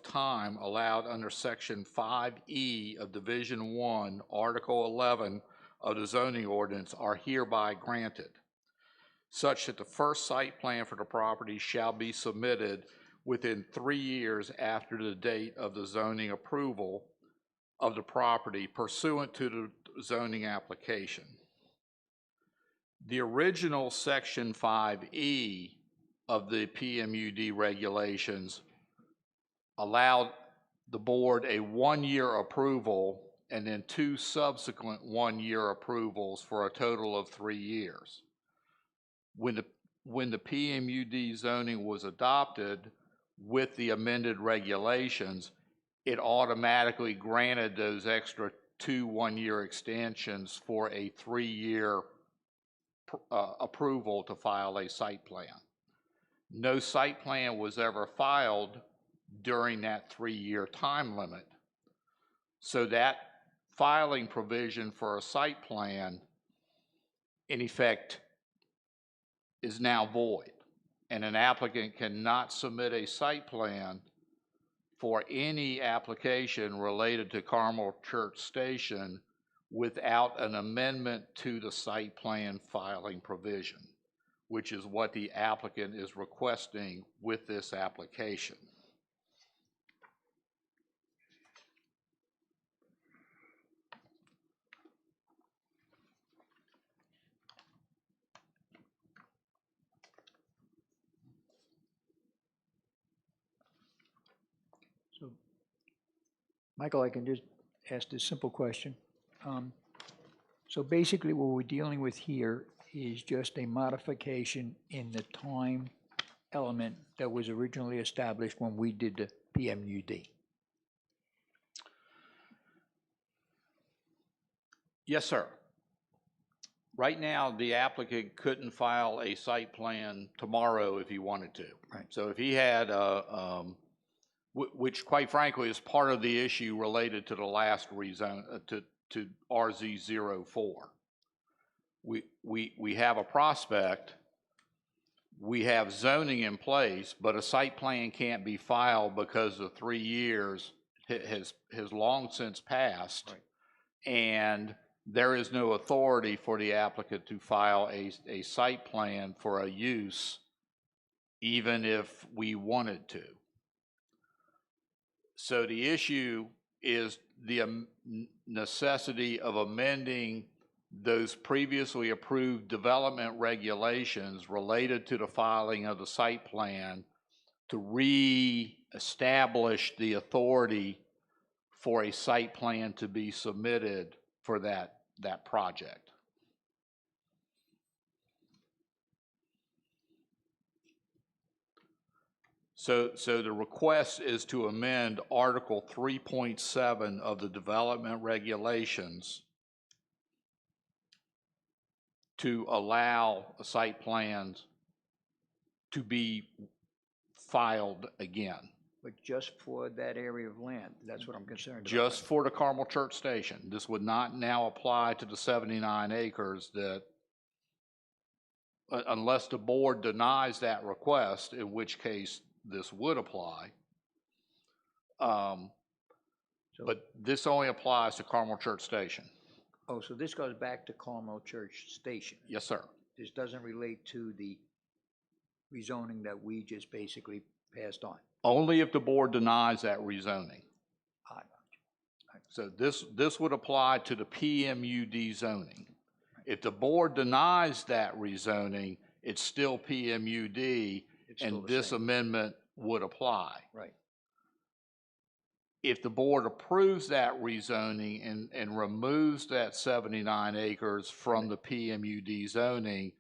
time allowed under Section 5E of Division 1, Article 11 of the zoning ordinance are hereby granted, such that the first site plan for the property shall be submitted within 3 years after the date of the zoning approval of the property pursuant to the zoning application. The original Section 5E of the PMUD regulations allowed the board a 1-year approval and then 2 subsequent 1-year approvals for a total of 3 years. When the PMUD zoning was adopted with the amended regulations, it automatically granted those extra 2 1-year extensions for a 3-year approval to file a site plan. No site plan was ever filed during that 3-year time limit. So that filing provision for a site plan, in effect, is now void. And an applicant cannot submit a site plan for any application related to Carmel Church Station without an amendment to the site plan filing provision, which is what the applicant is requesting with this application. So, Michael, I can just ask this simple question. So basically, what we're dealing with here is just a modification in the time element that was originally established when we did the PMUD. Yes, sir. Right now, the applicant couldn't file a site plan tomorrow if he wanted to. Right. So if he had which quite frankly is part of the issue related to the last rezone, to RZ04. We have a prospect, we have zoning in place, but a site plan can't be filed because the 3 years has long since passed. Right. And there is no authority for the applicant to file a site plan for a use, even if we wanted to. So the issue is the necessity of amending those previously approved development regulations related to the filing of the site plan to re-establish the authority for a site plan to be submitted for that project. So the request is to amend Article 3.7 of the development regulations to allow site plans to be filed again. But just for that area of land, that's what I'm concerned about. Just for the Carmel Church Station. This would not now apply to the 79 acres that, unless the board denies that request, in which case this would apply. But this only applies to Carmel Church Station. Oh, so this goes back to Carmel Church Station. Yes, sir. This doesn't relate to the rezoning that we just basically passed on. Only if the board denies that rezoning. I got So this would apply to the PMUD zoning. If the board denies that rezoning, it's still PMUD, It's still and the this same. amendment would apply. Right. If the board approves that rezoning and removes that 79 acres from the PMUD zoning,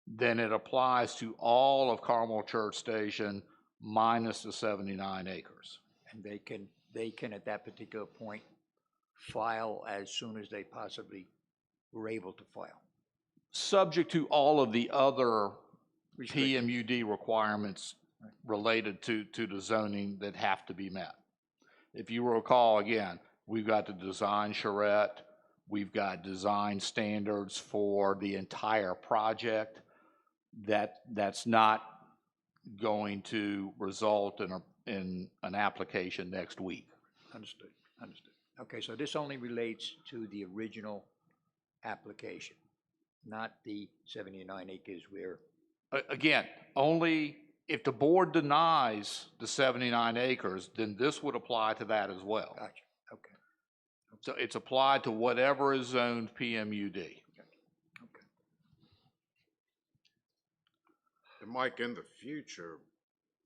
then it applies to all of Carmel Church Station minus the 79 acres. And they can at that particular point file as soon as they possibly were able to file. Subject to all of the other Restrictions. PMUD requirements related to the zoning that have to be met. If you recall, again, we've got the design charrette, we've got design standards for the entire project. That's not going to result in an application next week. Understood, understood. Okay, so this only relates to the original application, not the 79 acres where, Again, only if the board denies the 79 acres, then this would apply to that as well. gotcha, okay, So it's applied to whatever is zoned PMUD. okay. And Mike, in the future,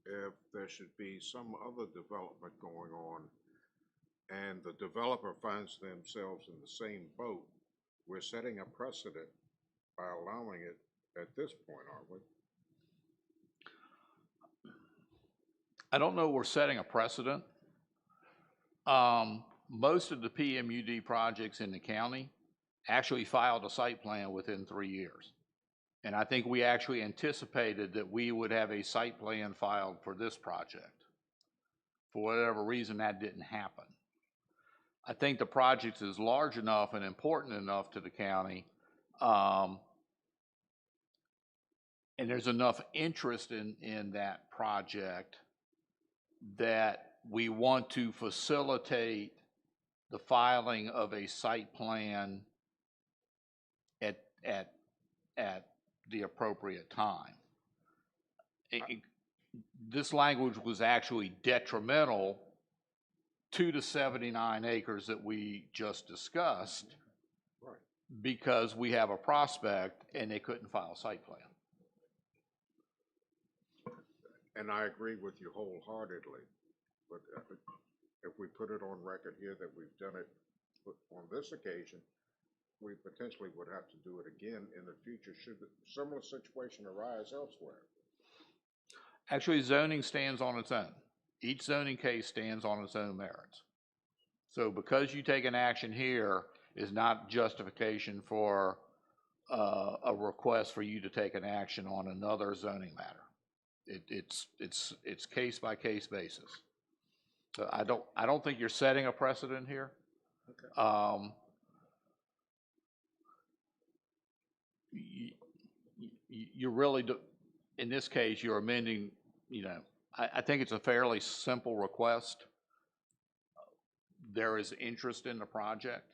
if there should be some other development going on and the developer finds themselves in the same boat, we're setting a precedent by allowing it at this point, aren't we? I don't know we're setting a precedent. Most of the PMUD projects in the county actually filed a site plan within 3 years. And I think we actually anticipated that we would have a site plan filed for this project. For whatever reason, that didn't happen. I think the project is large enough and important enough to the county, and there's enough interest in that project that we want to facilitate the filing of a site plan at the appropriate time. This language was actually detrimental to the 79 acres that we just discussed Right. because we have a prospect and they couldn't file a site plan. And I agree with you wholeheartedly, but if we put it on record here that we've done it on this occasion, we potentially would have to do it again in the future should a similar situation arise elsewhere. Actually, zoning stands on its own. Each zoning case stands on its own merits. So because you take an action here is not justification for a request for you to take an action on another zoning matter. It's case by case basis. So I don't think you're setting a precedent here. Okay. You really do, in this case, you're amending, I think it's a fairly simple request. There is interest in the project.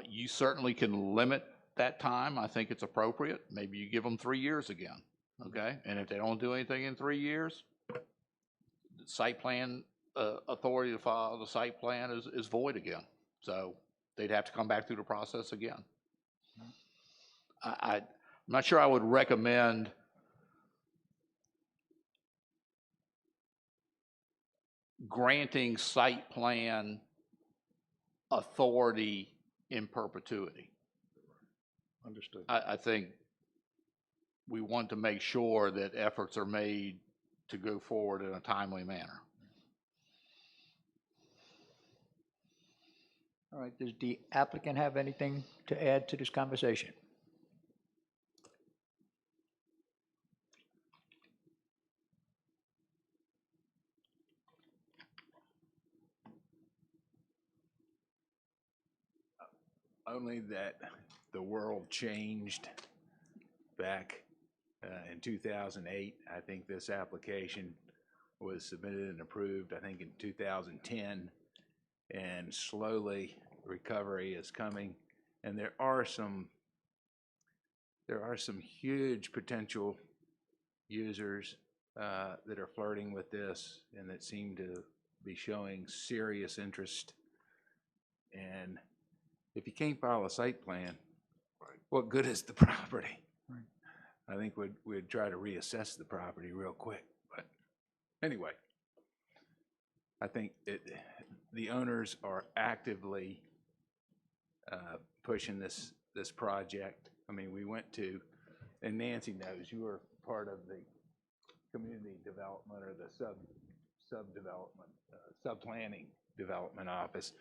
You certainly can limit that time. I think it's appropriate. Maybe you give them 3 years again, okay? And if they don't do anything in 3 years, the site plan, authority to file the site plan is void again. So they'd have to come back through the process again. I'm not sure I would recommend granting site plan authority in perpetuity. Understood. I think we want to make sure that efforts are made to go forward in a timely manner. All right, does the applicant have anything to add to this conversation? Only that the world changed back in 2008. I think this application was submitted and approved, I think, in 2010. And slowly recovery is coming. And there are some huge potential users that are flirting with this and that seem to be showing serious interest. And if you can't file a site plan, what good is the property? Right. I think we'd try to reassess the property real quick. But anyway, I think the owners are actively pushing this project. I mean, we went to, and Nancy knows, you were part of the community development or the sub-planning development office.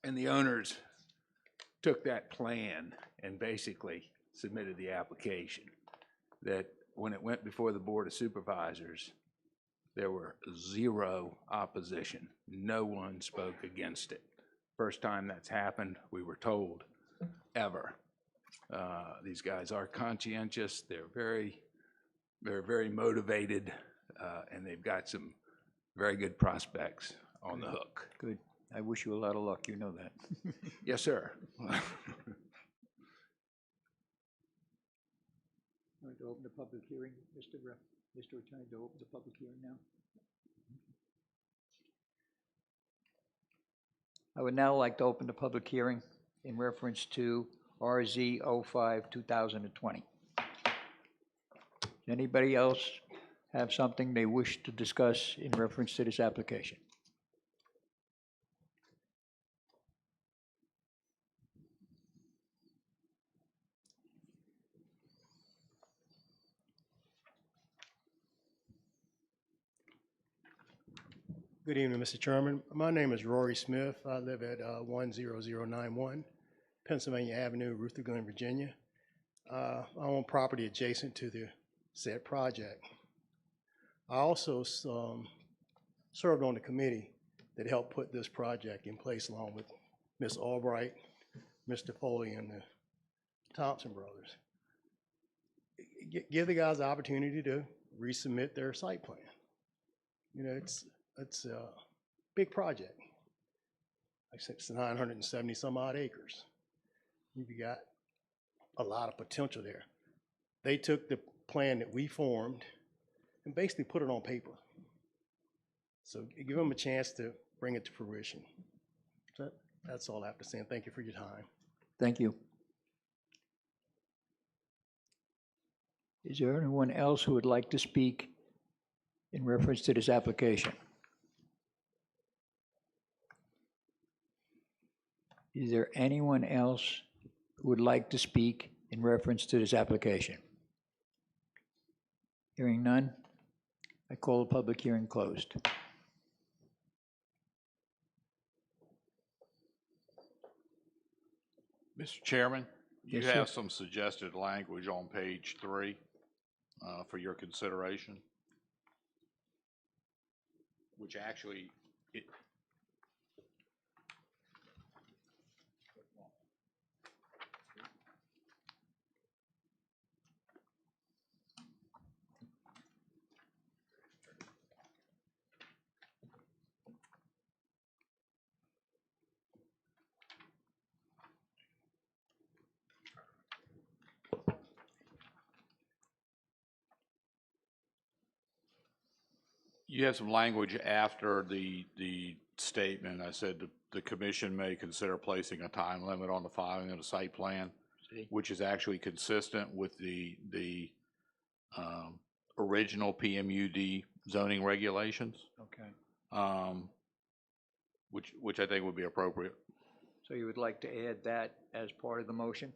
And the owners took that plan and basically submitted the application. That when it went before the Board of Supervisors, there were zero opposition. No one spoke against it. First time that's happened, we were told, ever. These guys are conscientious. They're very motivated, and they've got some very good prospects on the hook. Good. I wish you a lot of luck, you know that. Yes, sir. All right, to open the public hearing, Mr. Attorney, to open the public hearing now. I would now like to open the public hearing in reference to RZ 05-2020. Anybody else have something they wish to discuss in reference to this application? Good evening, Mr. Chairman. My name is Rory Smith. I live at 10091 Pennsylvania Avenue, Rutherglen, Virginia. I own property adjacent to the said project. I also served on the committee that helped put this project in place along with Ms. Albright, Mr. Foley, and the Thompson brothers. Give the guys the opportunity to resubmit their site plan. You know, it's a big project. Like I said, it's 970 some odd acres. You've got a lot of potential there. they took the plan that we formed and basically put it on paper. So give them a chance to bring it to fruition. So that's all I have to say, and thank you for your time. Thank you. Is there anyone else who would like to speak in reference to this application? Is there anyone else who would like to speak in reference to this application? Hearing none, I call the public hearing closed. Mr. Chairman, you Yes, sir. have some suggested language on page 3 for your consideration, which actually, you have some language after the statement. I said the commission may consider placing a time limit on the filing of the site plan, which is actually consistent with the original PMUD zoning regulations, Okay. which I think would be appropriate. So you would like to add that as part of the motion?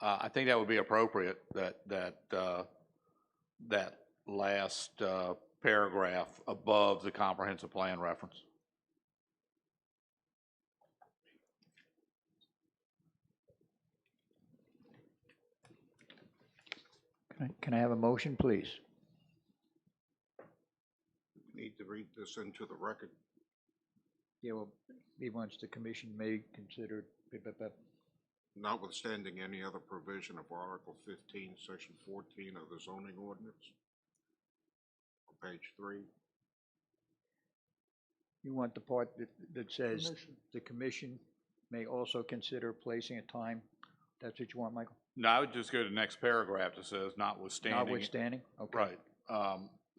I think that would be appropriate, that last paragraph above the comprehensive plan reference. Can I have a motion, please? Need to read this into the record. Yeah, well, he wants the commission may consider, Notwithstanding any other provision of Article 15, Section 14 of the zoning ordinance, on page 3. you want the part that says the commission may also consider placing a time? That's what you want, Michael? No, I would just go to the next paragraph that says notwithstanding. Notwithstanding? Okay. Right.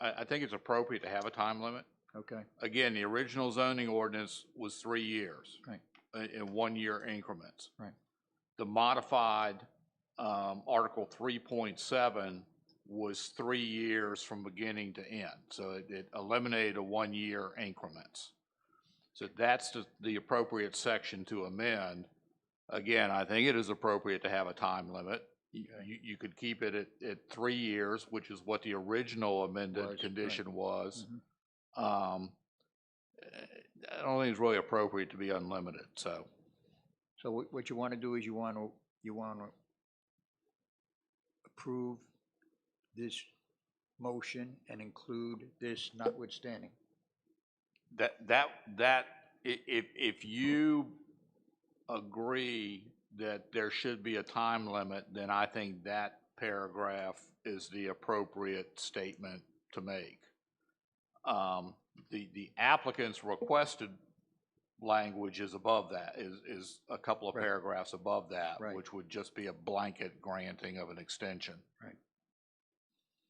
I think it's appropriate to have a time limit. Okay, Again, the original zoning ordinance was 3 years. Right. In 1-year increments. Right. The modified Article 3.7 was 3 years from beginning to end. So it eliminated a 1-year increments. So that's the appropriate section to amend. Again, I think it is appropriate to have a time limit. You could keep it at 3 years, which is what the original amended Was, condition was. Mhm. I don't think it's really appropriate to be unlimited, so. So what you want to do is you want to approve this motion and include this notwithstanding. If you agree that there should be a time limit, then I think that paragraph is the appropriate statement to make. The applicant's requested language is above that, is a couple of Right. paragraphs above that, Right. which would just be a blanket granting of an extension.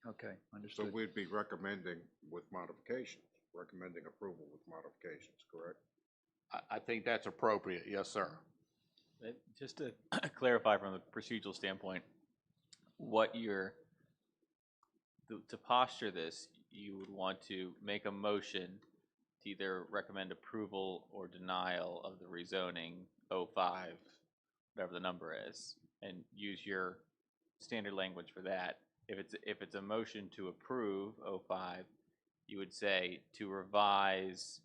Okay, So understood. we'd be recommending with modifications, recommending approval with modifications, correct? I think that's appropriate, yes, sir. Just to clarify from a procedural standpoint, what to posture this, you would want to make a motion to either recommend approval or denial of the rezoning 05, whatever the number is, and use your standard language for that. If it's a motion to approve 05, you would say to revise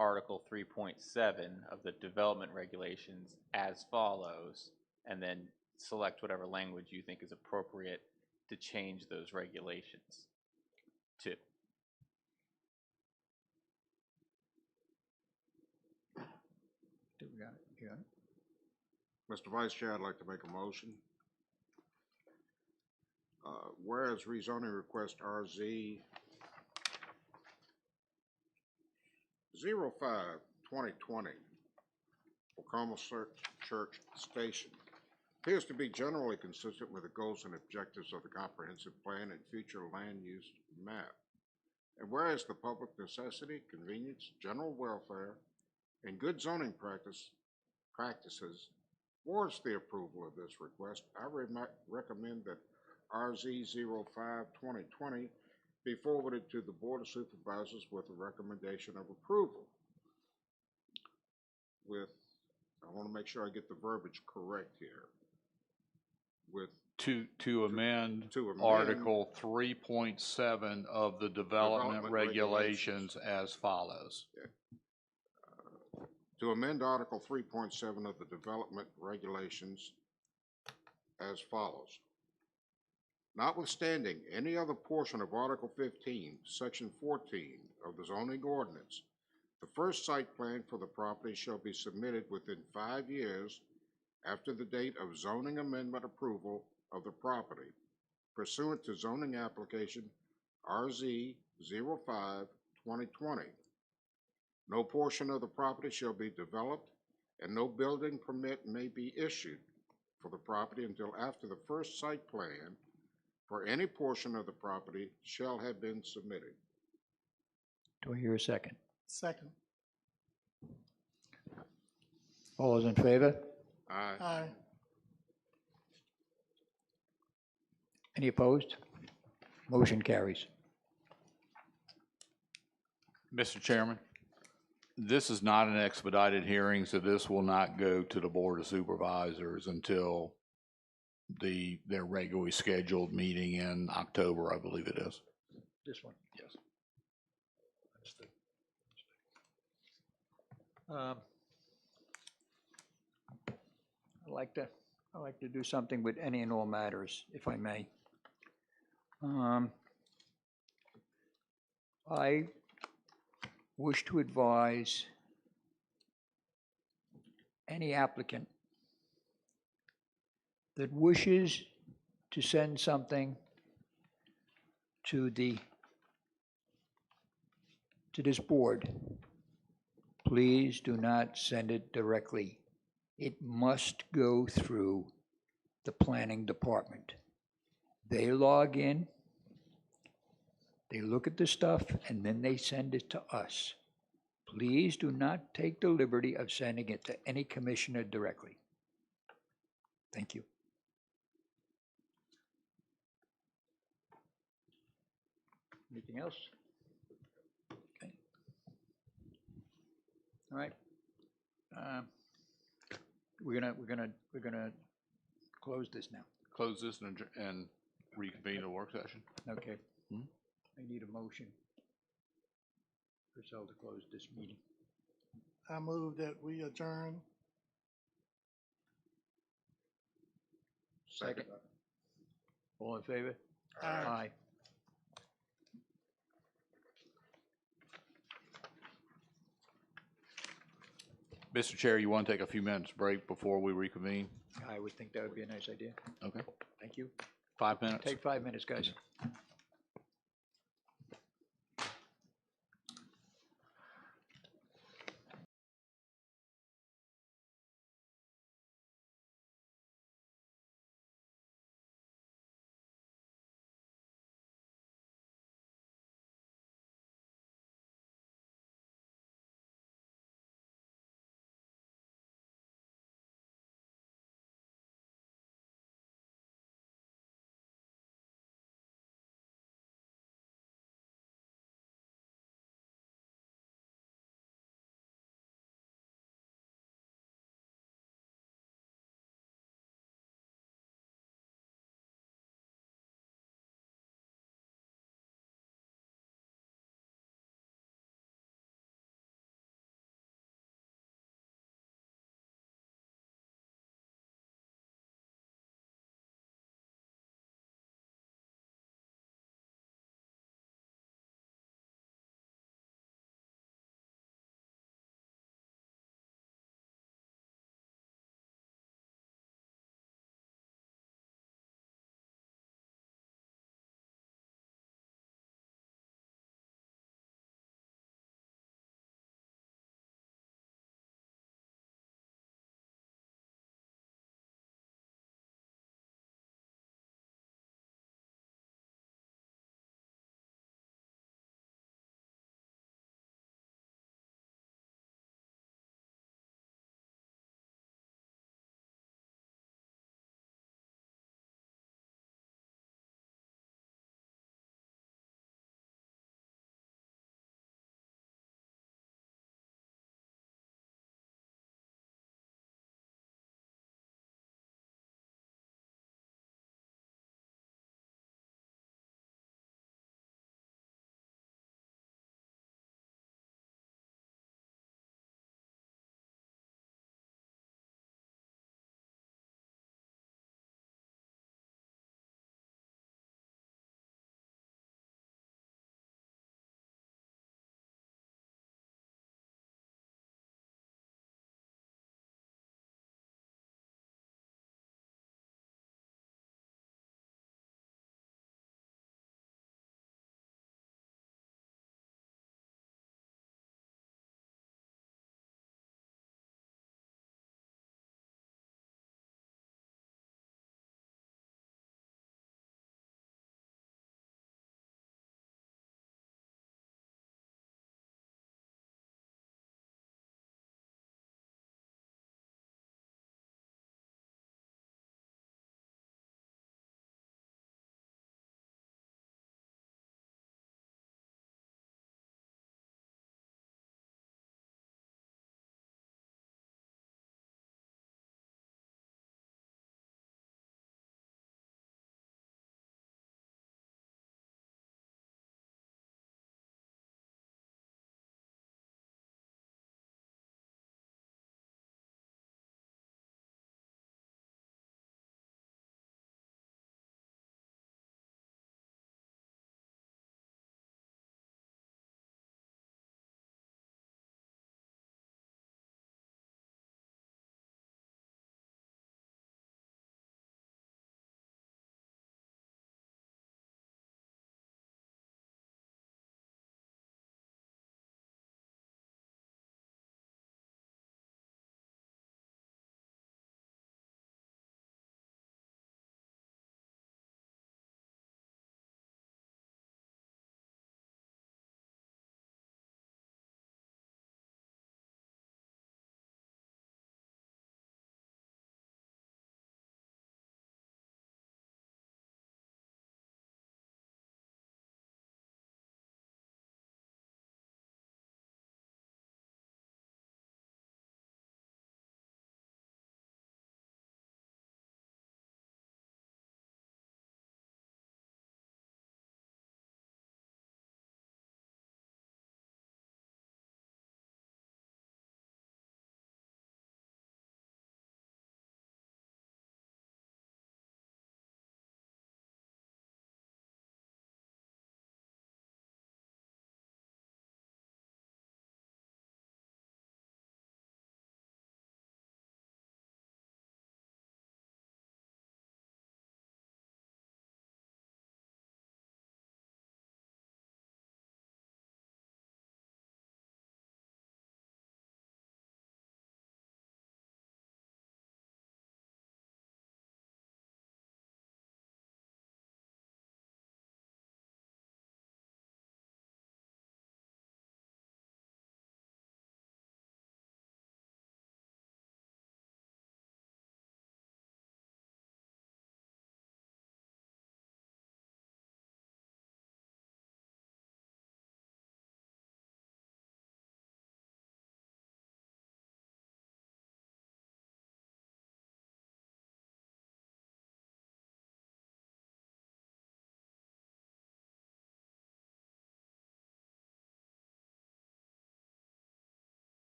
Article 3.7 of the development regulations as follows, and then select whatever language you think is appropriate to change those regulations to. We got it, you got it? Mr. Vice Chair, I'd like to make a motion. Whereas rezoning request RZ 05-2020 for Carmel Church Station appears to be generally consistent with the goals and objectives of the comprehensive plan and future land use map. And whereas the public necessity, convenience, general welfare, and good zoning practices warrants the approval of this request, I recommend that RZ 05-2020 be forwarded to the Board of Supervisors with a recommendation of approval. I want to make sure I get the verbiage correct here. To amend To amend Article 3.7 of the Development Regulations as follows. To amend Article 3.7 of the Development Regulations as follows. Notwithstanding any other portion of Article 15, Section 14 of the zoning ordinance, the first site plan for the property shall be submitted within 5 years after the date of zoning amendment approval of the property pursuant to zoning application RZ 05-2020. No portion of the property shall be developed and no building permit may be issued for the property until after the first site plan for any portion of the property shall have been submitted. Do I hear a second? Second. All those in favor? Aye. Aye. Any opposed? Motion carries. Mr. Chairman, this is not an expedited hearing, so this will not go to the Board of Supervisors until their regularly scheduled meeting in October, I believe it is. This one? Yes. I like to do something with any and all matters, if I may. I wish to advise any applicant that wishes to send something to this board, please do not send it directly. It must go through the planning department. They log in, they look at the stuff, and then they send it to us. Please do not take the liberty of sending it to any commissioner directly. Thank you. Anything else? Okay. All right. We're gonna close this now. Close this and reconvene the work session. Okay. Hmm? I need a motion for Cell to close this meeting. I move that we adjourn. Second. All in favor? Aye. Mr. Chair, you want to take a few minutes break before we reconvene? I would think that would be a nice idea. Okay. Thank you. 5 minutes? Take 5 minutes, guys.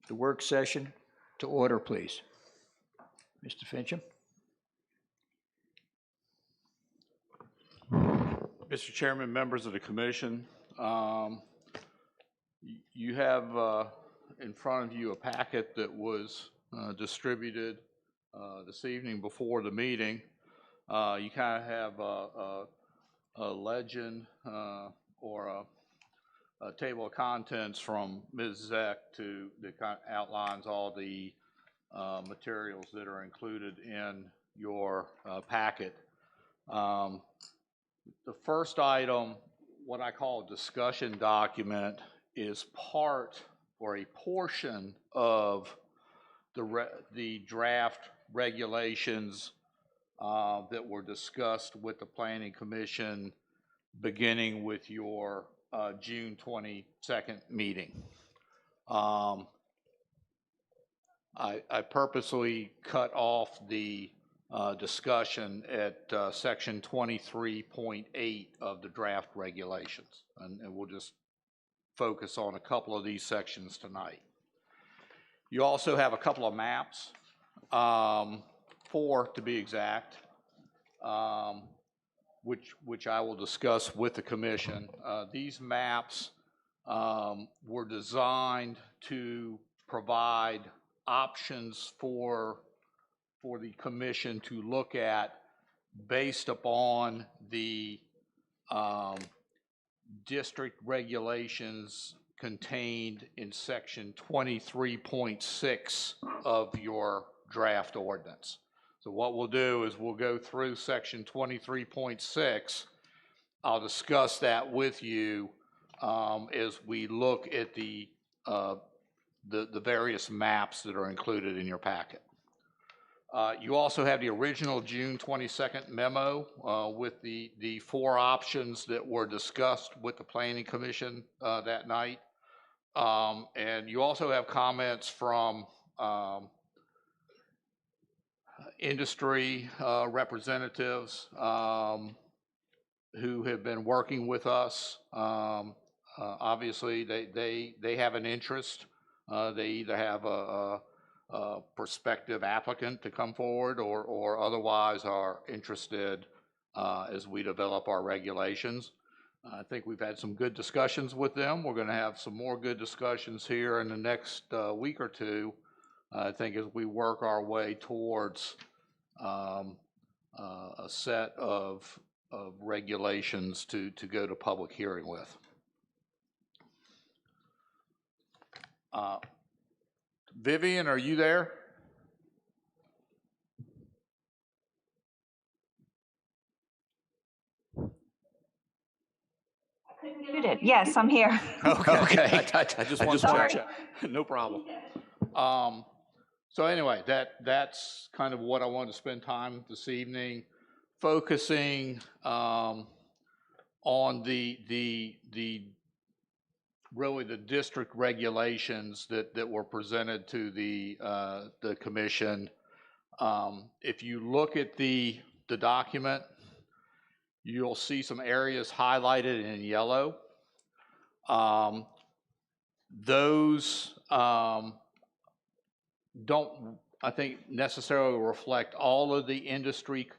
the work session to order, please. Mr. Fincham? Mr. Chairman, members of the commission, you have in front of you a packet that was distributed this evening before the meeting. You kind of have a legend or a table of contents from Ms. Zeck that kind of outlines all the materials that are included in your packet. The first item, what I call a discussion document, is part or a portion of the draft regulations that were discussed with the Planning Commission beginning with your June 22nd meeting. I purposely cut off the discussion at section 23.8 of the draft regulations, and we'll just focus on a couple of these sections tonight. You also have a couple of maps, 4 to be exact, which I will discuss with the commission. These maps were designed to provide options for the commission to look at based upon the district regulations contained in section 23.6 of your draft ordinance. So what we'll do is we'll go through section 23.6. I'll discuss that with you as we look at the various maps that are included in your packet. You also have the original June 22nd memo with the 4 options that were discussed with the Planning Commission that night. And you also have comments from industry representatives who have been working with us. Obviously, they have an interest. They either have a prospective applicant to come forward or otherwise are interested as we develop our regulations. I think we've had some good discussions with them. We're going to have some more good discussions here in the next week or two, I think, as we work our way towards a set of regulations to go to public hearing with. Vivian, are you there? Muted. Yes, I'm here. Okay. I just want to Sorry. check. No problem. So anyway, that's kind of what I wanted to spend time this evening focusing on the really the district regulations that were presented to the commission. If you look at the document, you'll see some areas highlighted in yellow. Those don't, I think, necessarily reflect all of the industry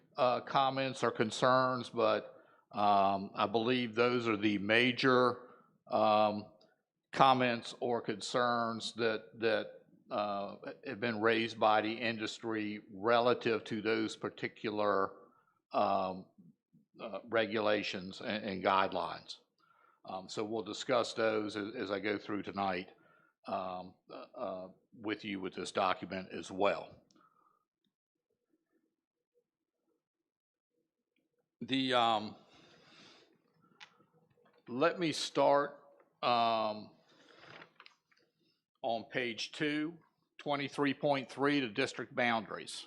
comments or concerns, but I believe those are the major comments or concerns that have been raised by the industry relative to those particular regulations and guidelines. So we'll discuss those as I go through tonight with you with this document as well. Let me start on page 2, 23.3, the district boundaries.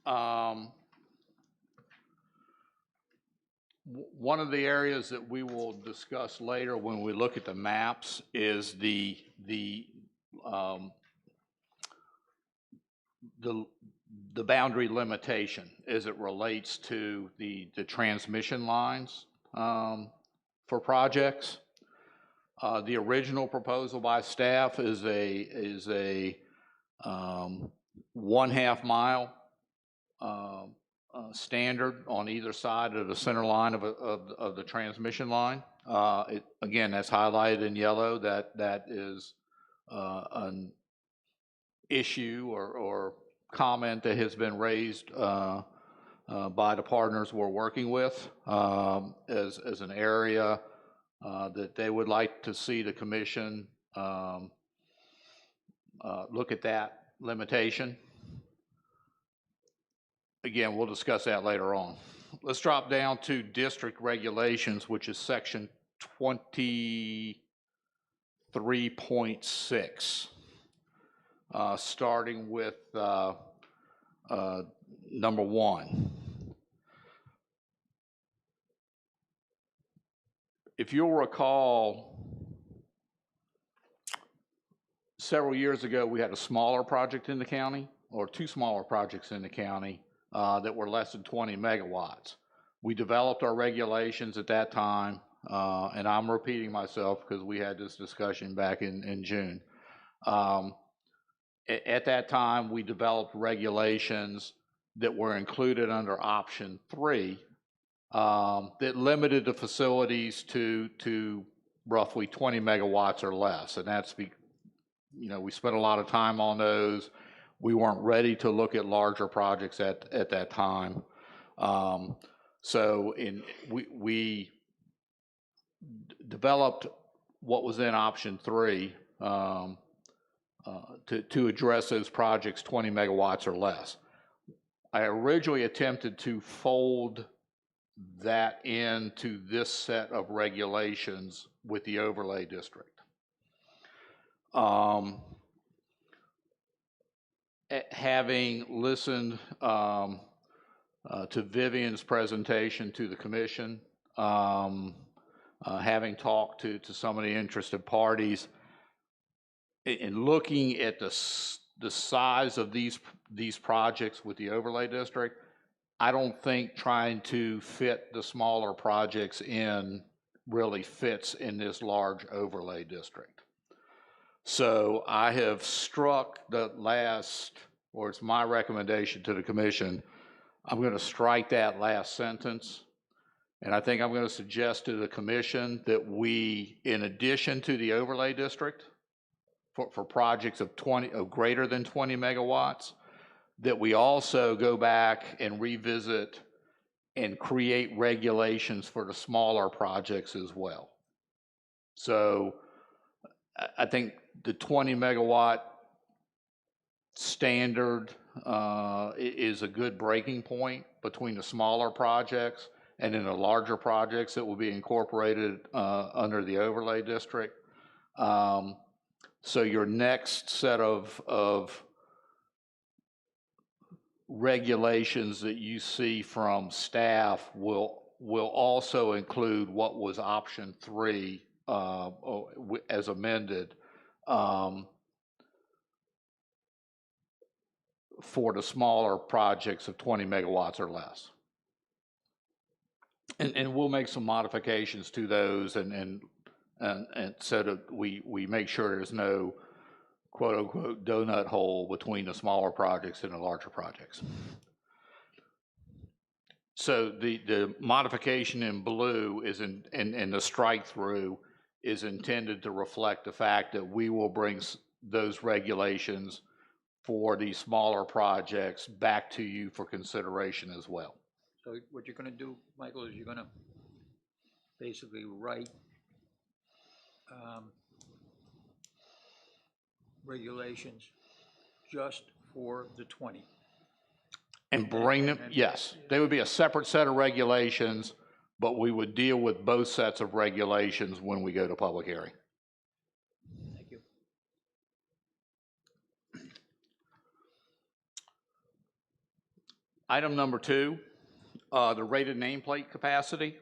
One of the areas that we will discuss later when we look at the maps is the boundary limitation as it relates to the transmission lines for projects. The original proposal by staff is a 1/2 mile standard on either side of the center line of the transmission line. Again, that's highlighted in yellow. That is an issue or comment that has been raised by the partners we're working with as an area that they would like to see the commission look at that limitation. Again, we'll discuss that later on. Let's drop down to district regulations, which is section 23.6, starting with number 1. If you'll recall, several years ago, we had a smaller project in the county, or 2 smaller projects in the county that were less than 20 megawatts. We developed our regulations at that time, and I'm repeating myself because we had this discussion back in June. At that time, we developed regulations that were included under option 3 that limited the facilities to roughly 20 megawatts or less. And that's, we spent a lot of time on those. We weren't ready to look at larger projects at that time. So we developed what was in option 3 to address those projects 20 megawatts or less. I originally attempted to fold that into this set of regulations with the overlay district. Having listened to Vivian's presentation to the commission, having talked to some of the interested parties, in looking at the size of these projects with the overlay district, I don't think trying to fit the smaller projects in really fits in this large overlay district. So I have struck the last, or it's my recommendation to the commission, I'm going to strike that last sentence. And I think I'm going to suggest to the commission that we, in addition to the overlay district, for projects of greater than 20 megawatts, that we also go back and revisit and create regulations for the smaller projects as well. So I think the 20 megawatt standard is a good breaking point between the smaller projects and then the larger projects that will be incorporated under the overlay district. So your next set of regulations that you see from staff will also include what was option 3 as amended for the smaller projects of 20 megawatts or less. And we'll make some modifications to those and so that we make sure there's no quote unquote donut hole between the smaller projects and the larger projects. So the modification in blue is and the strike through is intended to reflect the fact that we will bring those regulations for these smaller projects back to you for consideration as well. So what you're going to do, Michael, is you're going to basically write regulations just for the 20. And bring them, yes, they would be a separate set of regulations, but we would deal with both sets of regulations when we go to public hearing. Thank you. Item number 2, the rated nameplate capacity.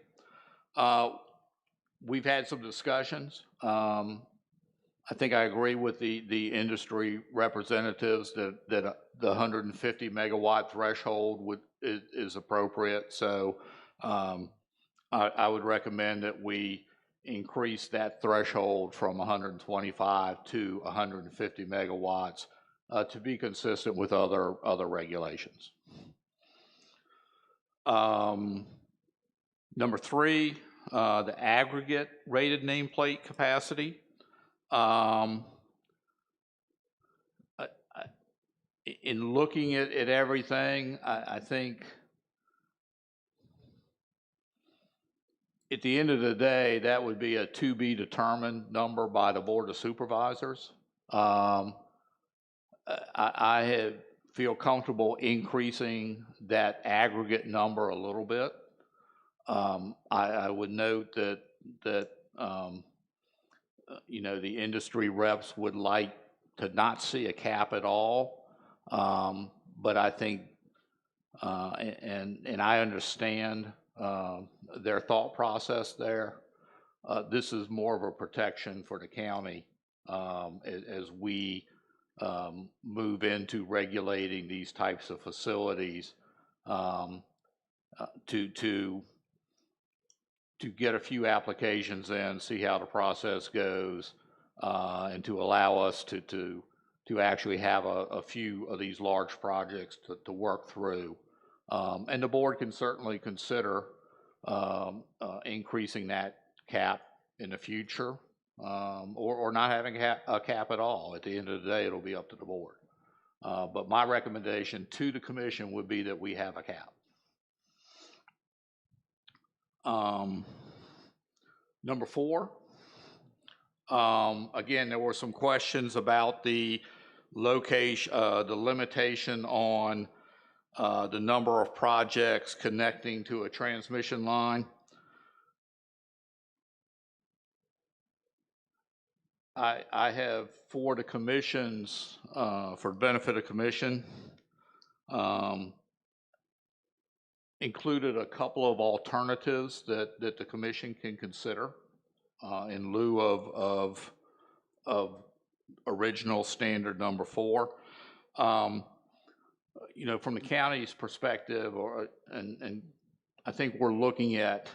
We've had some discussions. I think I agree with the industry representatives that the 150 megawatt threshold is appropriate. So I would recommend that we increase that threshold from 125 to 150 megawatts to be consistent with other regulations. Number 3, the aggregate rated nameplate capacity. In looking at everything, I think at the end of the day, that would be a to be determined number by the Board of Supervisors. I feel comfortable increasing that aggregate number a little bit. I would note that you know, the industry reps would like to not see a cap at all. But I think, and I understand their thought process there. This is more of a protection for the county as we move into regulating these types of facilities to get a few applications in, see how the process goes, and to allow us to actually have a few of these large projects to work through. And the board can certainly consider increasing that cap in the future, or not having a cap at all. At the end of the day, it'll be up to the board. But my recommendation to the commission would be that we have a cap. Number 4, again, there were some questions about the location, the limitation on the number of projects connecting to a transmission line. I have, for the commissions, for the benefit of commission, included a couple of alternatives that the commission can consider in lieu of original standard number 4. You know, from the county's perspective, and I think we're looking at,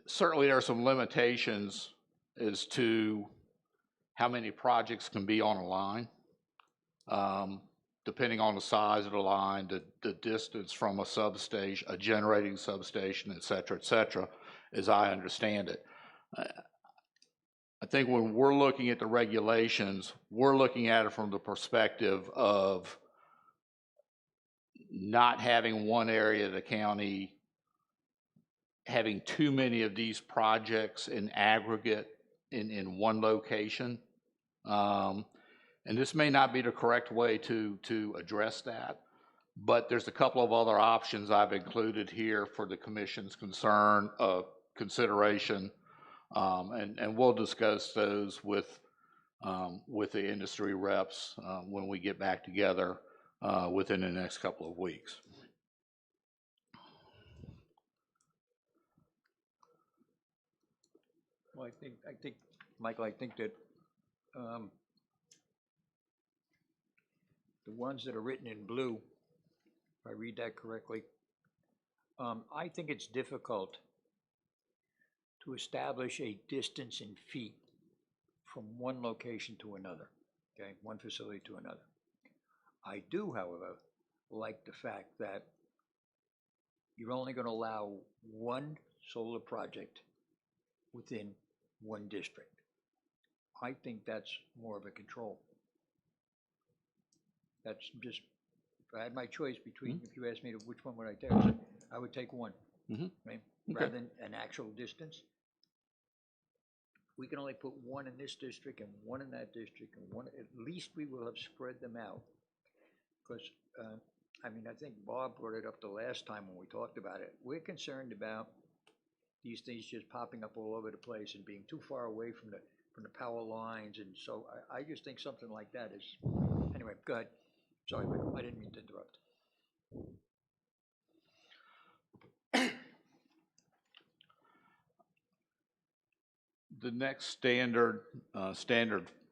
certainly there are some limitations as to how many projects can be on a line, depending on the size of the line, the distance from a substation, a generating substation, et cetera, as I understand it. I think when we're looking at the regulations, we're looking at it from the perspective of not having one area of the county having too many of these projects in aggregate in one location. And this may not be the correct way to address that, but there's a couple of other options I've included here for the commission's consideration. And we'll discuss those with the industry reps when we get back together within the next couple of weeks. Well, I think, Michael, I think that the ones that are written in blue, if I read that correctly, I think it's difficult to establish a distance in feet from one location to another, okay, one facility to another. I do, however, like the fact that you're only going to allow one solar project within one district. I think that's more of a control. That's just, if I had my choice between, if you asked me which one would I take, I would take one, right? Rather than an actual distance. We can only put one in this district and one in that district, and one, at least we will have spread them out. Because, I mean, I think Bob brought it up the last time when we talked about it. We're concerned about these things just popping up all over the place and being too far away from the power lines, and so I just think something like that is, anyway, go ahead. Sorry, Michael, I didn't mean to interrupt. The next standard,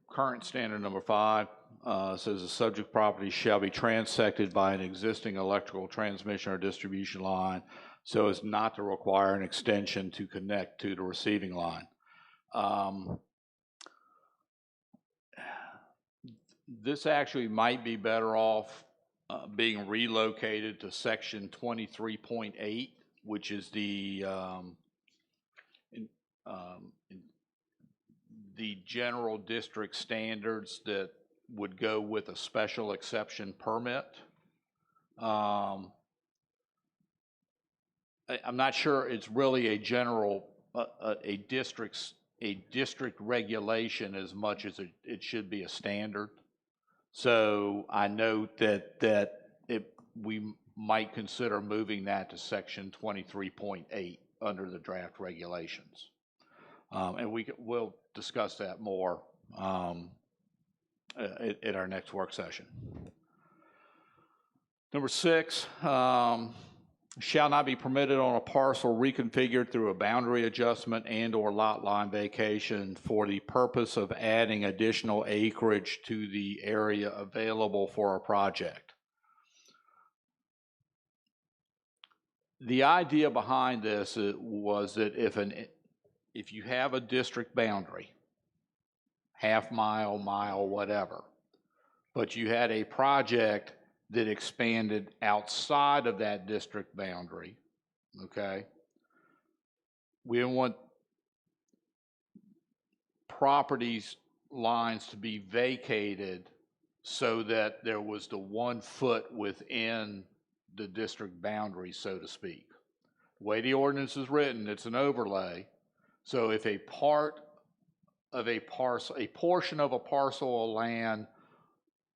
current standard number 5, says the subject property shall be transected by an existing electrical transmission or distribution line so as not to require an extension to connect to the receiving line. This actually might be better off being relocated to section 23.8, which is the general district standards that would go with a special exception permit. I'm not sure it's really a general, a district regulation as much as it should be a standard. So I note that we might consider moving that to section 23.8 under the draft regulations. And we'll discuss that more at our next work session. Number 6, shall not be permitted on a parcel reconfigured through a boundary adjustment and/or lot line vacation for the purpose of adding additional acreage to the area available for a project. The idea behind this was that if you have a district boundary, half mile, mile, whatever, but you had a project that expanded outside of that district boundary, okay? We don't want properties lines to be vacated so that there was the 1 foot within the district boundary, so to speak. The way the ordinance is written, it's an overlay. So if a portion of a parcel of land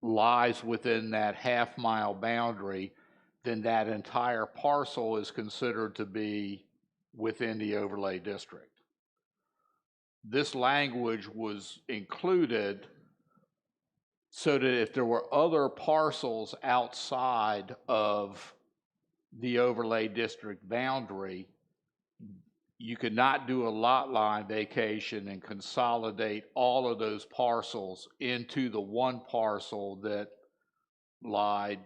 lies within that half-mile boundary, then that entire parcel is considered to be within the overlay district. This language was included so that if there were other parcels outside of the overlay district boundary, you could not do a lot line vacation and consolidate all of those parcels into the one parcel that lied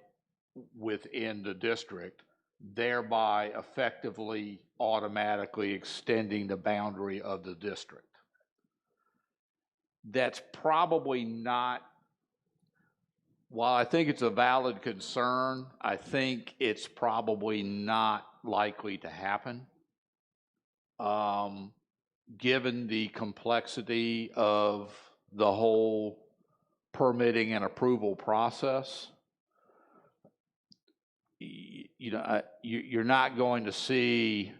within the district, thereby effectively automatically extending the boundary of the district. That's probably not, while I think it's a valid concern, I think it's probably not likely to happen. Given the complexity of the whole permitting and approval process, you're not going to see,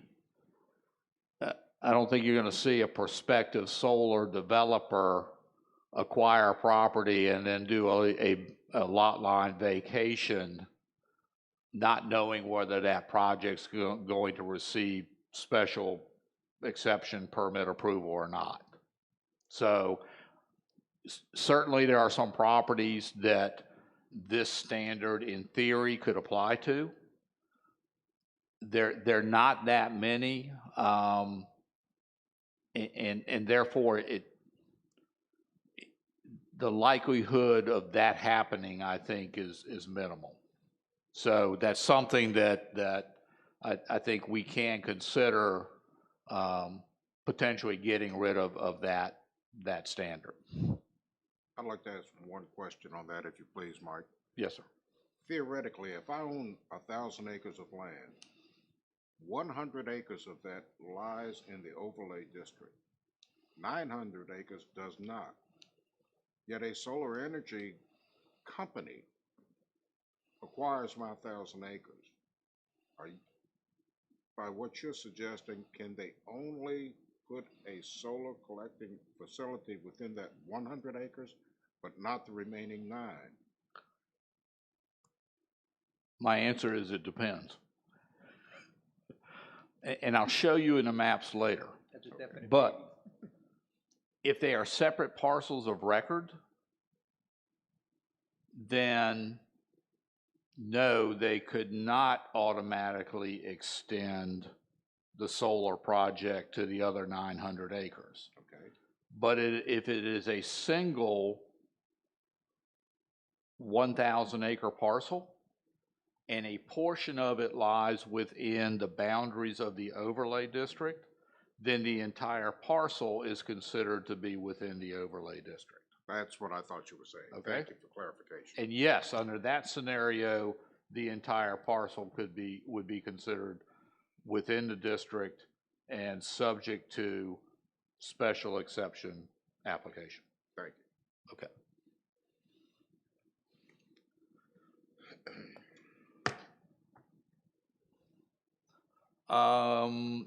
I don't think you're going to see a prospective solar developer acquire property and then do a lot line vacation, not knowing whether that project's going to receive special exception permit approval or not. So certainly there are some properties that this standard in theory could apply to. They're not that many, and therefore the likelihood of that happening, I think, is minimal. So that's something that I think we can consider potentially getting rid of that standard. I'd like to ask one question on that, if you please, Mike. Yes, sir. Theoretically, if I own 1,000 acres of land, 100 acres of that lies in the overlay district. 900 acres does not. Yet a solar energy company acquires my 1,000 acres. By what you're suggesting, can they only put a solar collecting facility within that 100 acres, but not the remaining 9? My answer is it depends. And I'll show you in the maps later. That's a definite. But if they are separate parcels of record, then no, they could not automatically extend the solar project to the other 900 acres. Okay. But if it is a single 1,000 acre parcel, and a portion of it lies within the boundaries of the overlay district, then the entire parcel is considered to be within the overlay district. That's what I thought you were saying. Okay. Thank you for clarification. And yes, under that scenario, the entire parcel would be considered within the district and subject to special exception application. Thank you. Okay.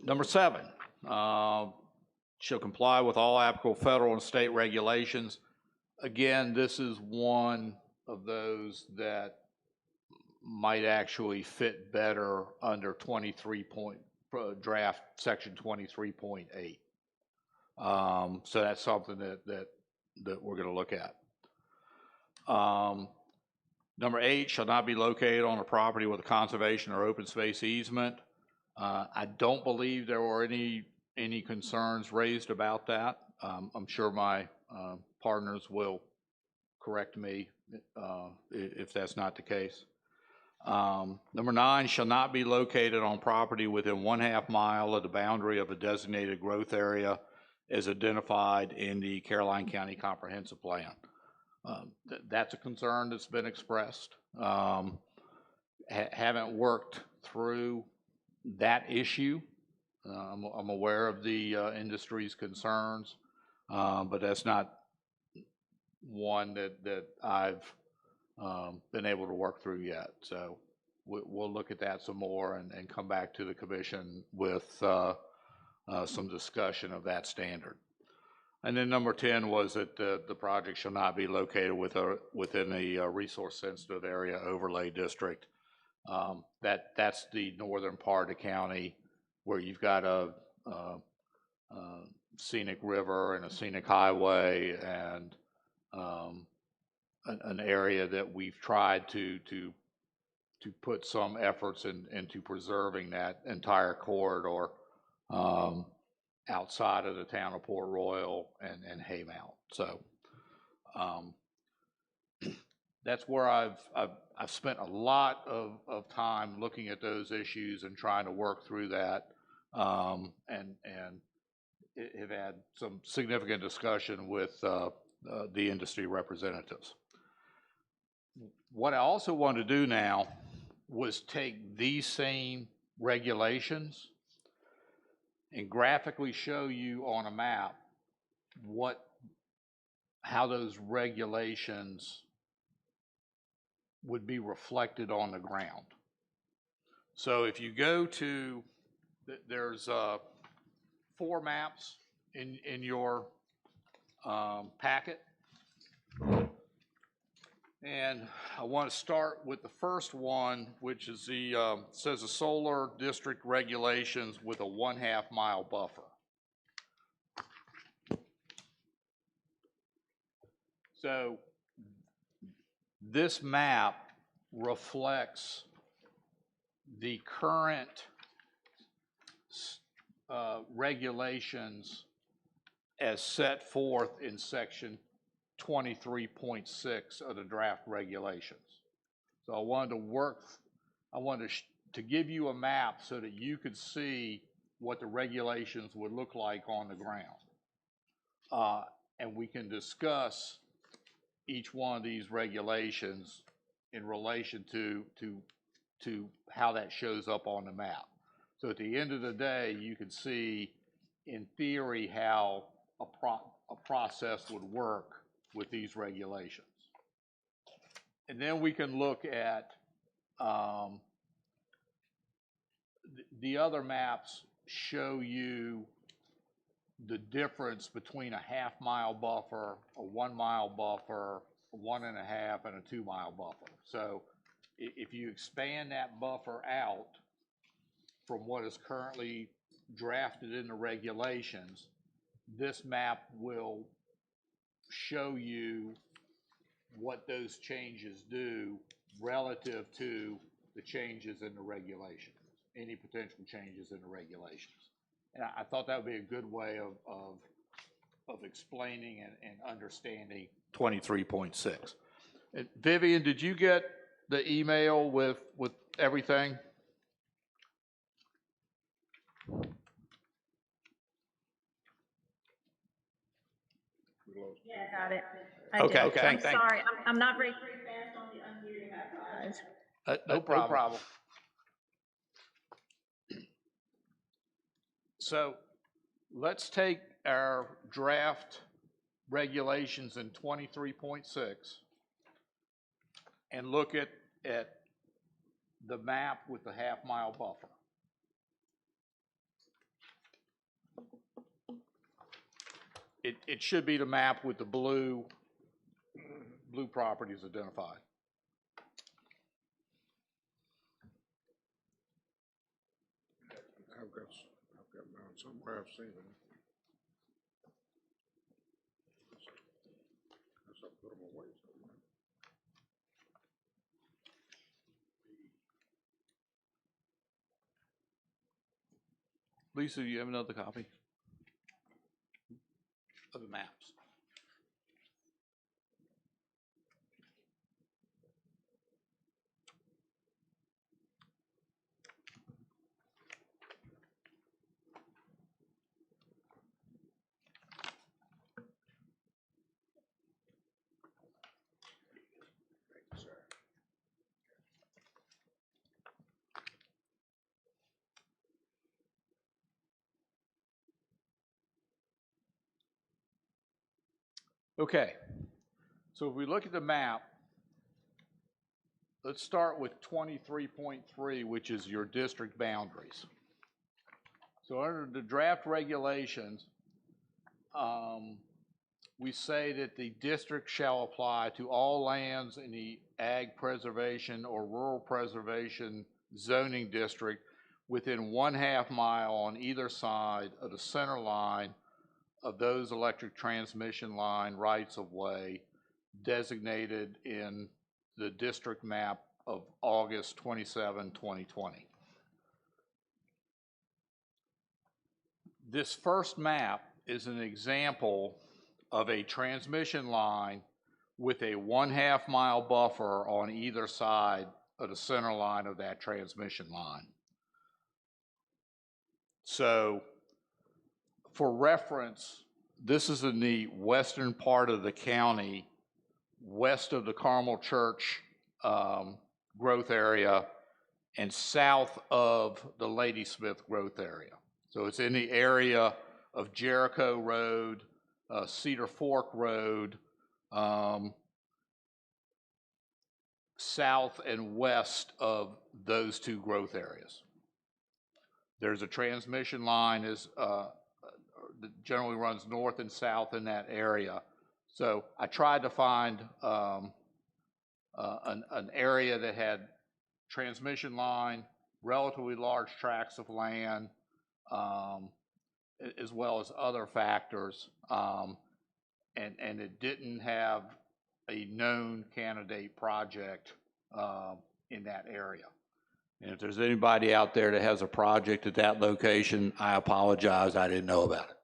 Number 7, shall comply with all applicable federal and state regulations. Again, this is one of those that might actually fit better under draft section 23.8. So that's something that we're going to look at. Number 8, shall not be located on a property with a conservation or open space easement. I don't believe there were any concerns raised about that. I'm sure my partners will correct me if that's not the case. Number 9, shall not be located on property within 1/2 mile of the boundary of a designated growth area as identified in the Caroline County Comprehensive Plan. That's a concern that's been expressed. Haven't worked through that issue. I'm aware of the industry's concerns, but that's not one that I've been able to work through yet. So we'll look at that some more and come back to the commission with some discussion of that standard. And then number 10 was that the project shall not be located within a resource-sensitive area overlay district. That's the northern part of the county where you've got a scenic river and a scenic highway and an area that we've tried to put some efforts into preserving that entire corridor outside of the town of Port Royal and Haymount. So that's where I've spent a lot of time looking at those issues and trying to work through that, and have had some significant discussion with the industry representatives. What I also want to do now was take these same regulations and graphically show you on a map how those regulations would be reflected on the ground. So if you go to, there's 4 maps in your packet. And I want to start with the first one, which is says the solar district regulations with a 1/2 mile buffer. So this map reflects the current regulations as set forth in section 23.6 of the draft regulations. So I wanted to give you a map so that you could see what the regulations would look like on the ground. And we can discuss each one of these regulations in relation to how that shows up on the map. So at the end of the day, you can see in theory how a process would work with these regulations. And then we can look at the other maps show you the difference between a 1/2 mile buffer, a 1 mile buffer, a 1.5, and a 2 mile buffer. So if you expand that buffer out from what is currently drafted in the regulations, this map will show you what those changes do relative to the changes in the regulations, any potential changes in the regulations. And I thought that would be a good way of explaining and understanding 23.6. And Vivian, did you get the email with everything? Yeah, I got it. Okay, I'm thank- sorry, I'm not very fast on the unmuting, I apologize. No problem. So let's take our draft regulations in 23.6 and look at the map with the half-mile buffer. It should be the map with the blue properties identified. I've got mine somewhere, I've seen it. Guess I put them away somewhere. Lisa, do you have another copy of the maps? Okay, so if we look at the map, let's start with 23.3, which is your district boundaries. So under the draft regulations, we say that the district shall apply to all lands in the ag preservation or rural preservation zoning district within 1/2 mile on either side of the center line of those electric transmission line rights of way designated in the district map of August 27, 2020. This first map is an example of a transmission line with a 1/2 mile buffer on either side of the center line of that transmission line. So for reference, this is in the western part of the county, west of the Carmel Church growth area and south of the Ladysmith growth area. So it's in the area of Jericho Road, Cedar Fork Road, south and west of those two growth areas. There's a transmission line that generally runs north and south in that area. So I tried to find an area that had transmission line, relatively large tracts of land, as well as other factors, and it didn't have a known candidate project in that area. And if there's anybody out there that has a project at that location, I apologize, I didn't know about it.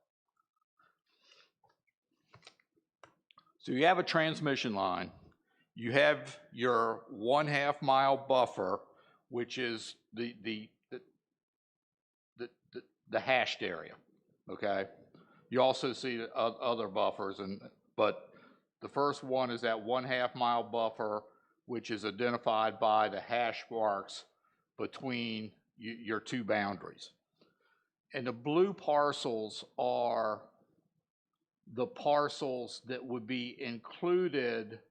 So you have a transmission line. You have your 1/2 mile buffer, which is the hashed area, okay? You also see other buffers, but the first one is that 1/2 mile buffer, which is identified by the hash marks between your two boundaries. And the blue parcels are the parcels that would be included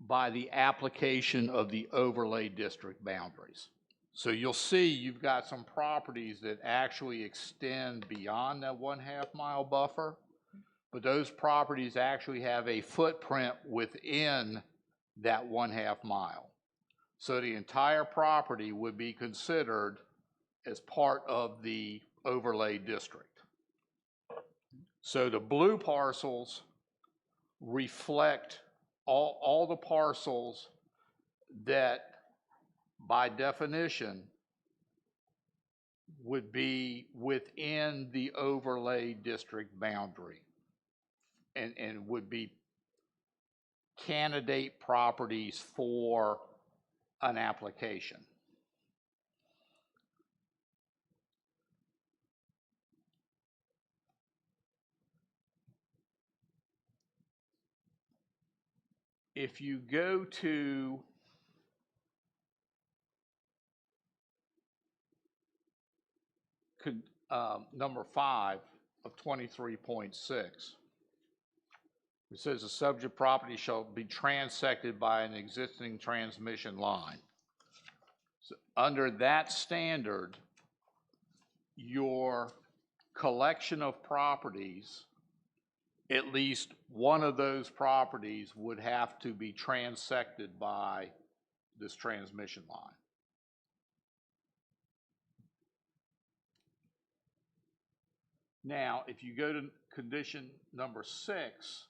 by the application of the overlay district boundaries. So you'll see you've got some properties that actually extend beyond that 1/2 mile buffer, but those properties actually have a footprint within that 1/2 mile. So the entire property would be considered as part of the overlay district. So the blue parcels reflect all the parcels that, by definition, would be within the overlay district boundary and would be candidate properties for an application. If you go to number 5 of 23.6, it says the subject property shall be transected by an existing transmission line. So under that standard, your collection of properties, at least one of those properties would have to be transected by this transmission line. Now, if you go to condition number 6,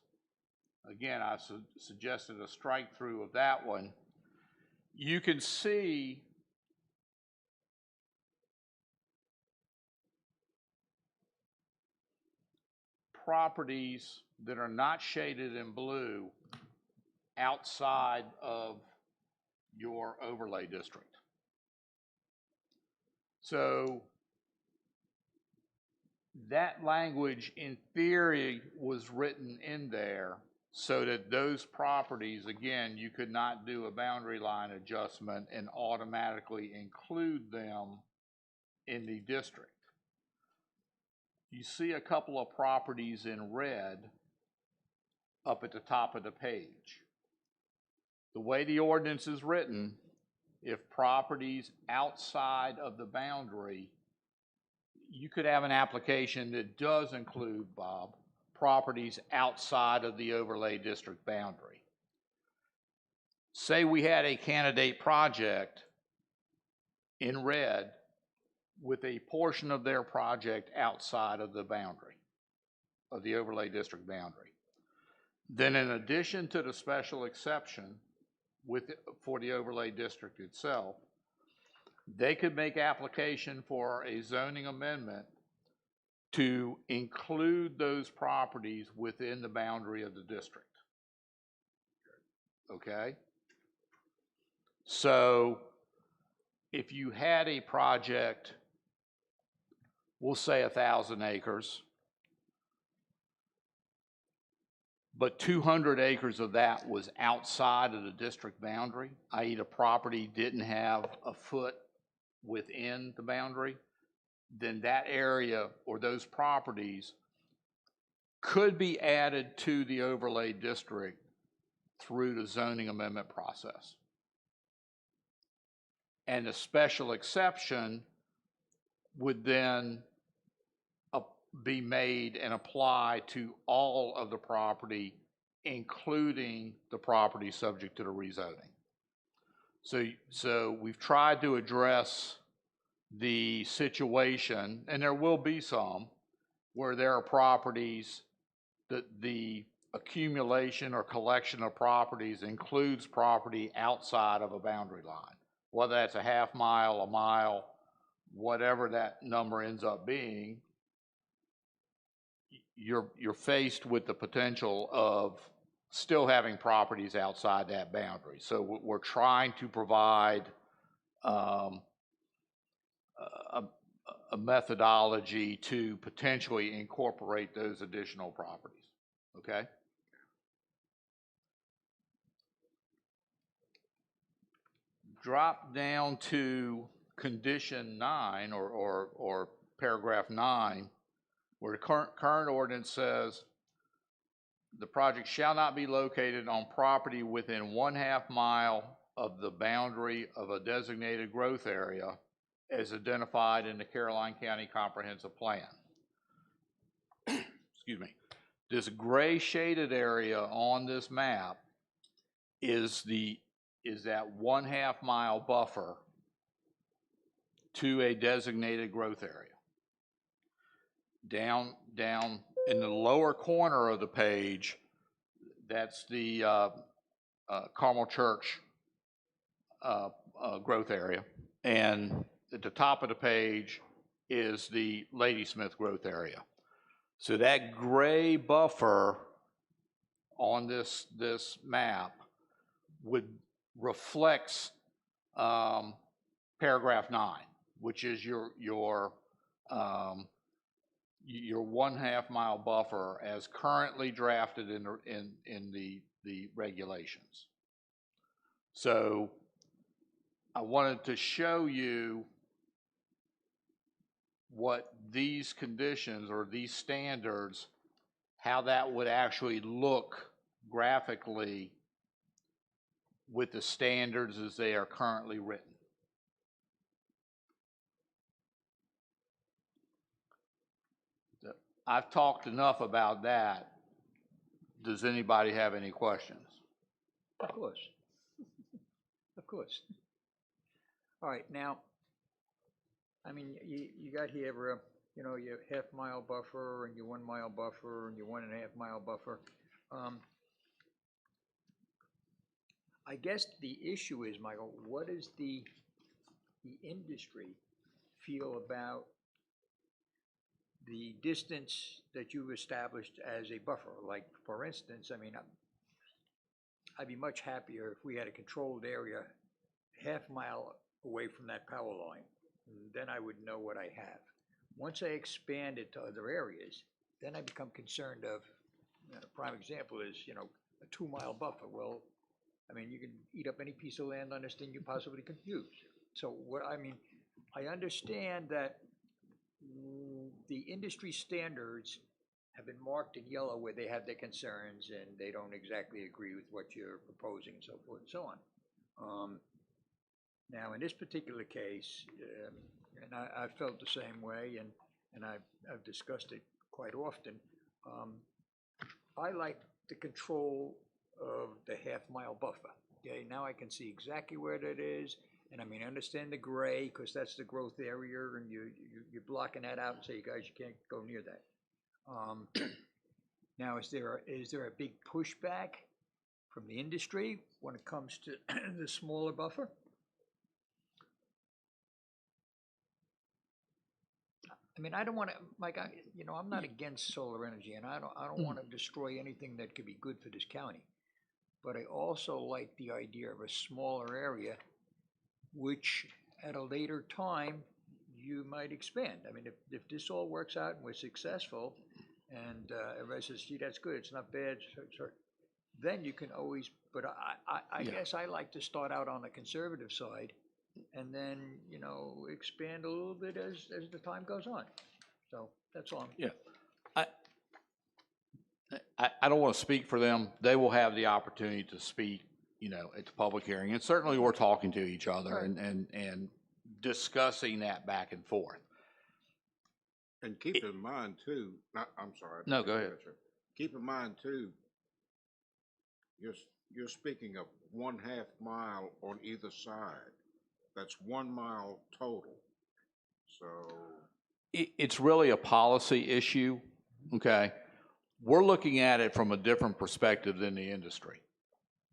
again, I suggested a strike through of that one. You can see properties that are not shaded in blue outside of your overlay district. So that language in theory was written in there so that those properties, again, you could not do a boundary line adjustment and automatically include them in the district. You see a couple of properties in red up at the top of the page. The way the ordinance is written, if properties outside of the boundary, you could have an application that does include, Bob, properties outside of the overlay district boundary. Say we had a candidate project in red with a portion of their project outside of the boundary, of the overlay district boundary. Then in addition to the special exception for the overlay district itself, they could make application for a zoning amendment to include those properties within the boundary of the district. Okay? So if you had a project, we'll say 1,000 acres, but 200 acres of that was outside of the district boundary, i.e. the property didn't have a foot within the boundary, then that area or those properties could be added to the overlay district through the zoning amendment process. And a special exception would then be made and apply to all of the property, including the property subject to the rezoning. So we've tried to address the situation, and there will be some, where there are properties that the accumulation or collection of properties includes property outside of a boundary line. Whether that's a half mile, a mile, whatever that number ends up being, you're faced with the potential of still having properties outside that boundary. So we're trying to provide a methodology to potentially incorporate those additional properties, okay? Drop down to condition 9 or paragraph 9, where the current ordinance says the project shall not be located on property within 1/2 mile of the boundary of a designated growth area as identified in the Caroline County Comprehensive Plan. Excuse me. This gray shaded area on this map is that 1/2 mile buffer to a designated growth area. Down in the lower corner of the page, that's the Carmel Church growth area. And at the top of the page is the Ladysmith growth area. So that gray buffer on this map would reflects paragraph 9, which is your 1/2 mile buffer as currently drafted in the regulations. So I wanted to show you what these conditions or these standards, how that would actually look graphically with the standards as they are currently written. I've talked enough about that. Does anybody have any questions? Of course. Of course. All right, now, I mean, you got here, you know, your 1/2 mile buffer and your 1 mile buffer and your 1.5 mile buffer. I guess the issue is, Michael, what does the industry feel about the distance that you've established as a buffer? Like, for instance, I mean, I'd be much happier if we had a controlled area 1/2 mile away from that power line. Then I would know what I have. Once I expand it to other areas, then I become concerned of, a prime example is, you know, a 2 mile buffer. Well, I mean, you can eat up any piece of land on this thing you possibly could use. So what, I mean, I understand that the industry standards have been marked in yellow where they have their concerns and they don't exactly agree with what you're proposing and so forth and so on. Now, in this particular case, and I felt the same way, and I've discussed it quite often, I like the control of the 1/2 mile buffer. Okay, now I can see exactly where that is, and I mean, I understand the gray, because that's the growth area, and you're blocking that out and say, you guys, you can't go near that. Now, is there a big pushback from the industry when it comes to the smaller buffer? I mean, I don't want to, Mike, you know, I'm not against solar energy, and I don't want to destroy anything that could be good for this county. But I also like the idea of a smaller area, which at a later time, you might expand. I mean, if this all works out and we're successful, and everybody says, gee, that's good, it's not bad, then you can always, but I guess I like to start out on the conservative side, and then, you know, expand a little bit as the time goes on. So that's all. Yeah. I don't want to speak for them. They will have the opportunity to speak, you know, at the public hearing. And certainly we're talking to each other Right. and discussing that back and forth. And keep in mind too, I'm sorry. No, go ahead. Keep in mind too, you're speaking of 1/2 mile on either side. That's 1 mile total. So. It's really a policy issue, okay? We're looking at it from a different perspective than the industry,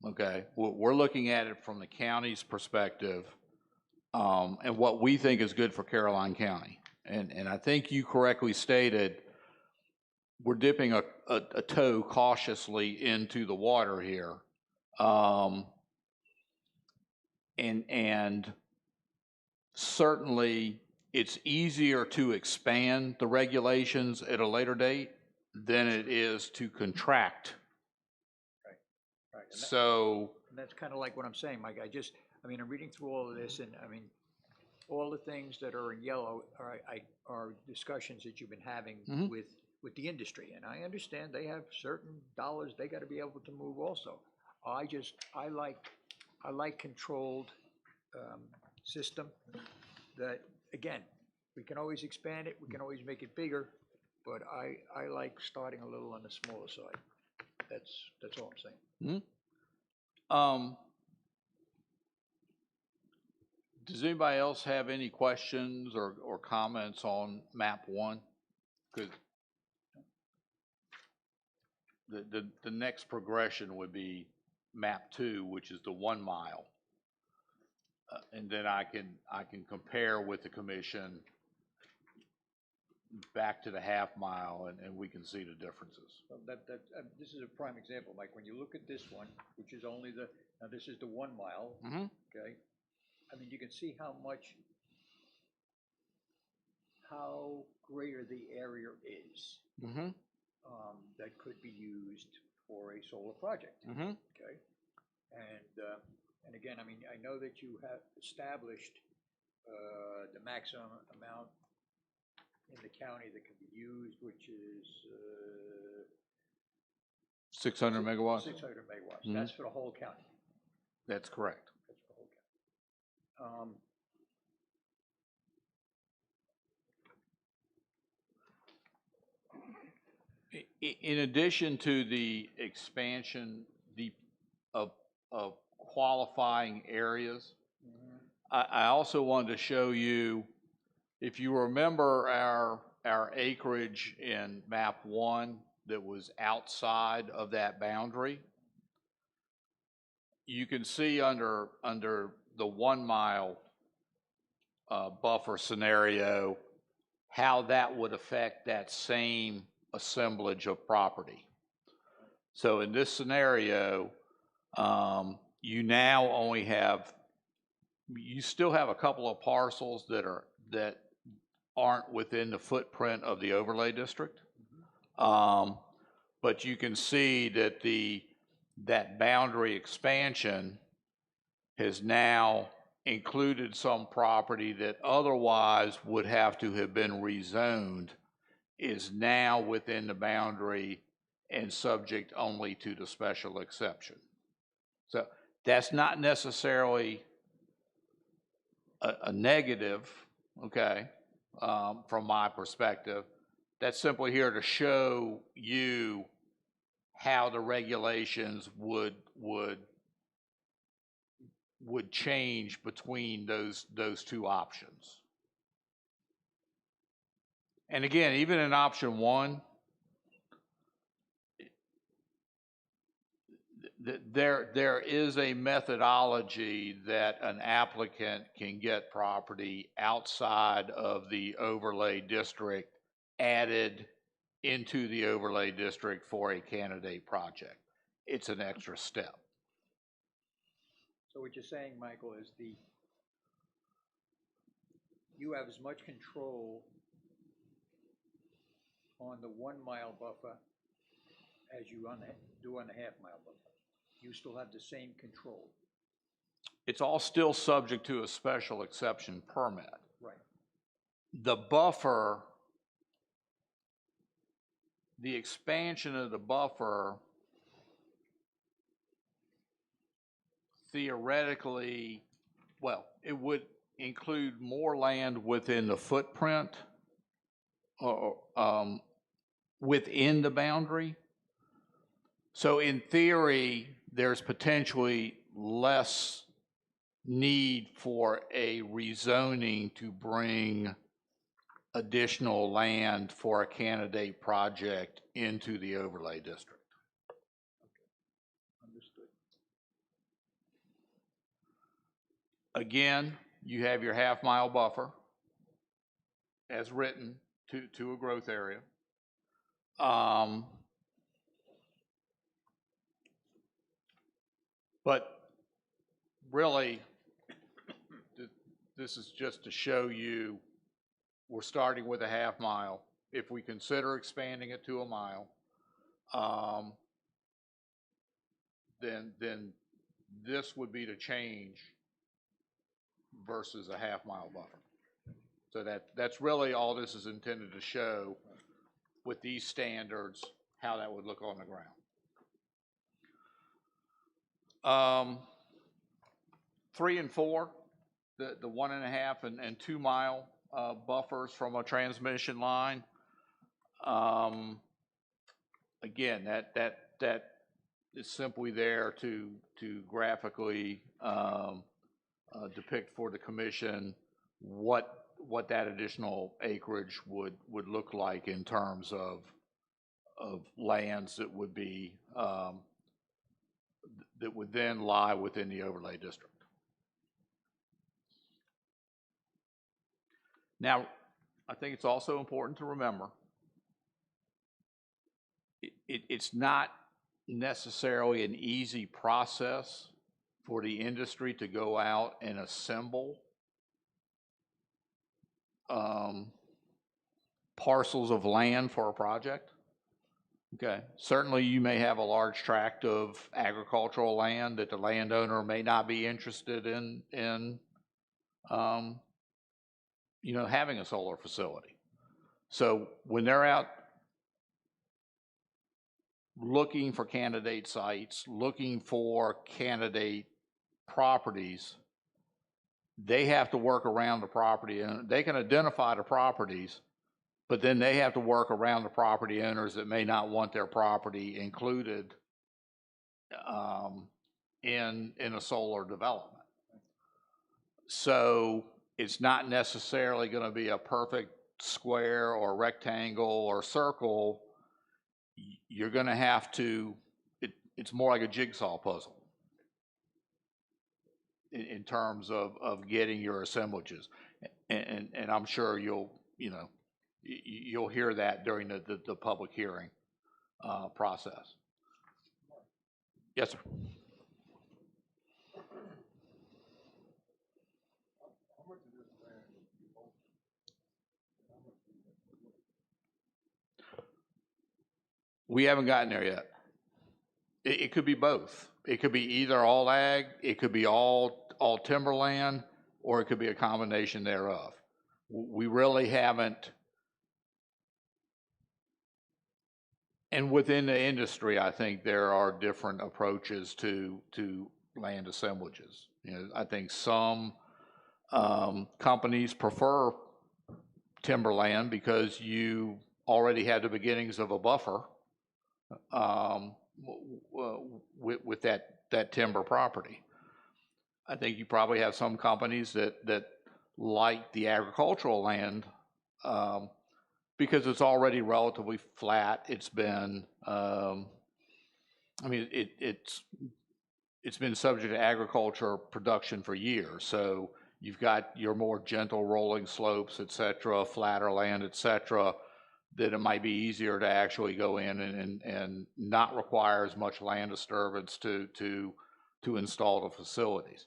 okay? We're looking at it from the county's perspective, and what we think is good for Caroline County. And I think you correctly stated, we're dipping a toe cautiously into the water here. And certainly it's easier to expand the regulations at a later date than it is to contract. Right. So. And that's kind of like what I'm saying, Mike. I mean, I'm reading through all of this, and I mean, all the things that are in yellow are discussions that you've been having with the industry. And I understand they have certain dollars they got to be able to move also. I like controlled system that, again, we can always expand it, we can always make it bigger, but I like starting a little on the smaller side. That's all I'm saying. Does anybody else have any questions or comments on map 1? Because the next progression would be map 2, which is the 1 mile. And then I can compare with the commission back to the half mile, and we can see the differences. Well, this is a prime example, Mike. When you look at this one, which is only now this is the 1 mile, Mm-hmm. okay? I mean, you can see how greater the area is Mm-hmm. that could be used for a solar project, Mm-hmm. okay? And again, I mean, I know that you have established the maximum amount in the county that can be used, which is 600 megawatts? 600 megawatts. Mhm. That's for the whole county. That's correct. That's for the whole county. In addition to the expansion of qualifying areas, I also wanted to show you, if you remember our acreage in map 1 that was outside of that boundary, you can see under the 1 mile buffer scenario how that would affect that same assemblage of property. So in this scenario, you now only have, you still have a couple of parcels that aren't within the footprint of the overlay district. But you can see that that boundary expansion has now included some property that otherwise would have to have been rezoned, is now within the boundary and subject only to the special exception. So that's not necessarily a negative, okay, from my perspective. That's simply here to show you how the regulations would change between those two options. And again, even in option 1, there is a methodology that an applicant can get property outside of the overlay district added into the overlay district for a candidate project. It's an extra step. So what you're saying, Michael, is you have as much control on the 1 mile buffer as you do on the half mile buffer. You still have the same control. It's all still subject to a special exception permit. Right. The buffer, the expansion of the buffer theoretically, well, it would include more land within the footprint or within the boundary. So in theory, there's potentially less need for a rezoning to bring additional land for a candidate project into the overlay district. Understood. Again, you have your half mile buffer as written to a growth area. But really, this is just to show you we're starting with a half mile. If we consider expanding it to a mile, then this would be the change versus a half mile buffer. So that's really all this is intended to show with these standards, how that would look on the ground. 3 and 4, the 1.5 and 2 mile buffers from a transmission line. Again, that is simply there to graphically depict for the commission what that additional acreage would look like in terms of lands that would be that would then lie within the overlay district. Now, I think it's also important to remember, it's not necessarily an easy process for the industry to go out and assemble parcels of land for a project. Okay, certainly you may have a large tract of agricultural land that the landowner may not be interested in having a solar facility. So when they're out looking for candidate sites, looking for candidate properties, they have to work around the property, and they can identify the properties, but then they have to work around the property owners that may not want their property included in a solar development. So it's not necessarily going to be a perfect square or rectangle or circle. You're going to have to, it's more like a jigsaw puzzle in terms of getting your assemblages. And I'm sure you'll hear that during the public hearing process. Yes, sir. We haven't gotten there yet. It could be both. It could be either all ag, it could be all timberland, or it could be a combination thereof. We really haven't. And within the industry, I think there are different approaches to land assemblages. I think some companies prefer timberland because you already had the beginnings of a buffer with that timber property. I think you probably have some companies that like the agricultural land because it's already relatively flat. It's been, it's been subject to agriculture production for years. So you've got your more gentle rolling slopes, et cetera, flatter land, et cetera, that it might be easier to actually go in and not require as much land disturbance to install the facilities.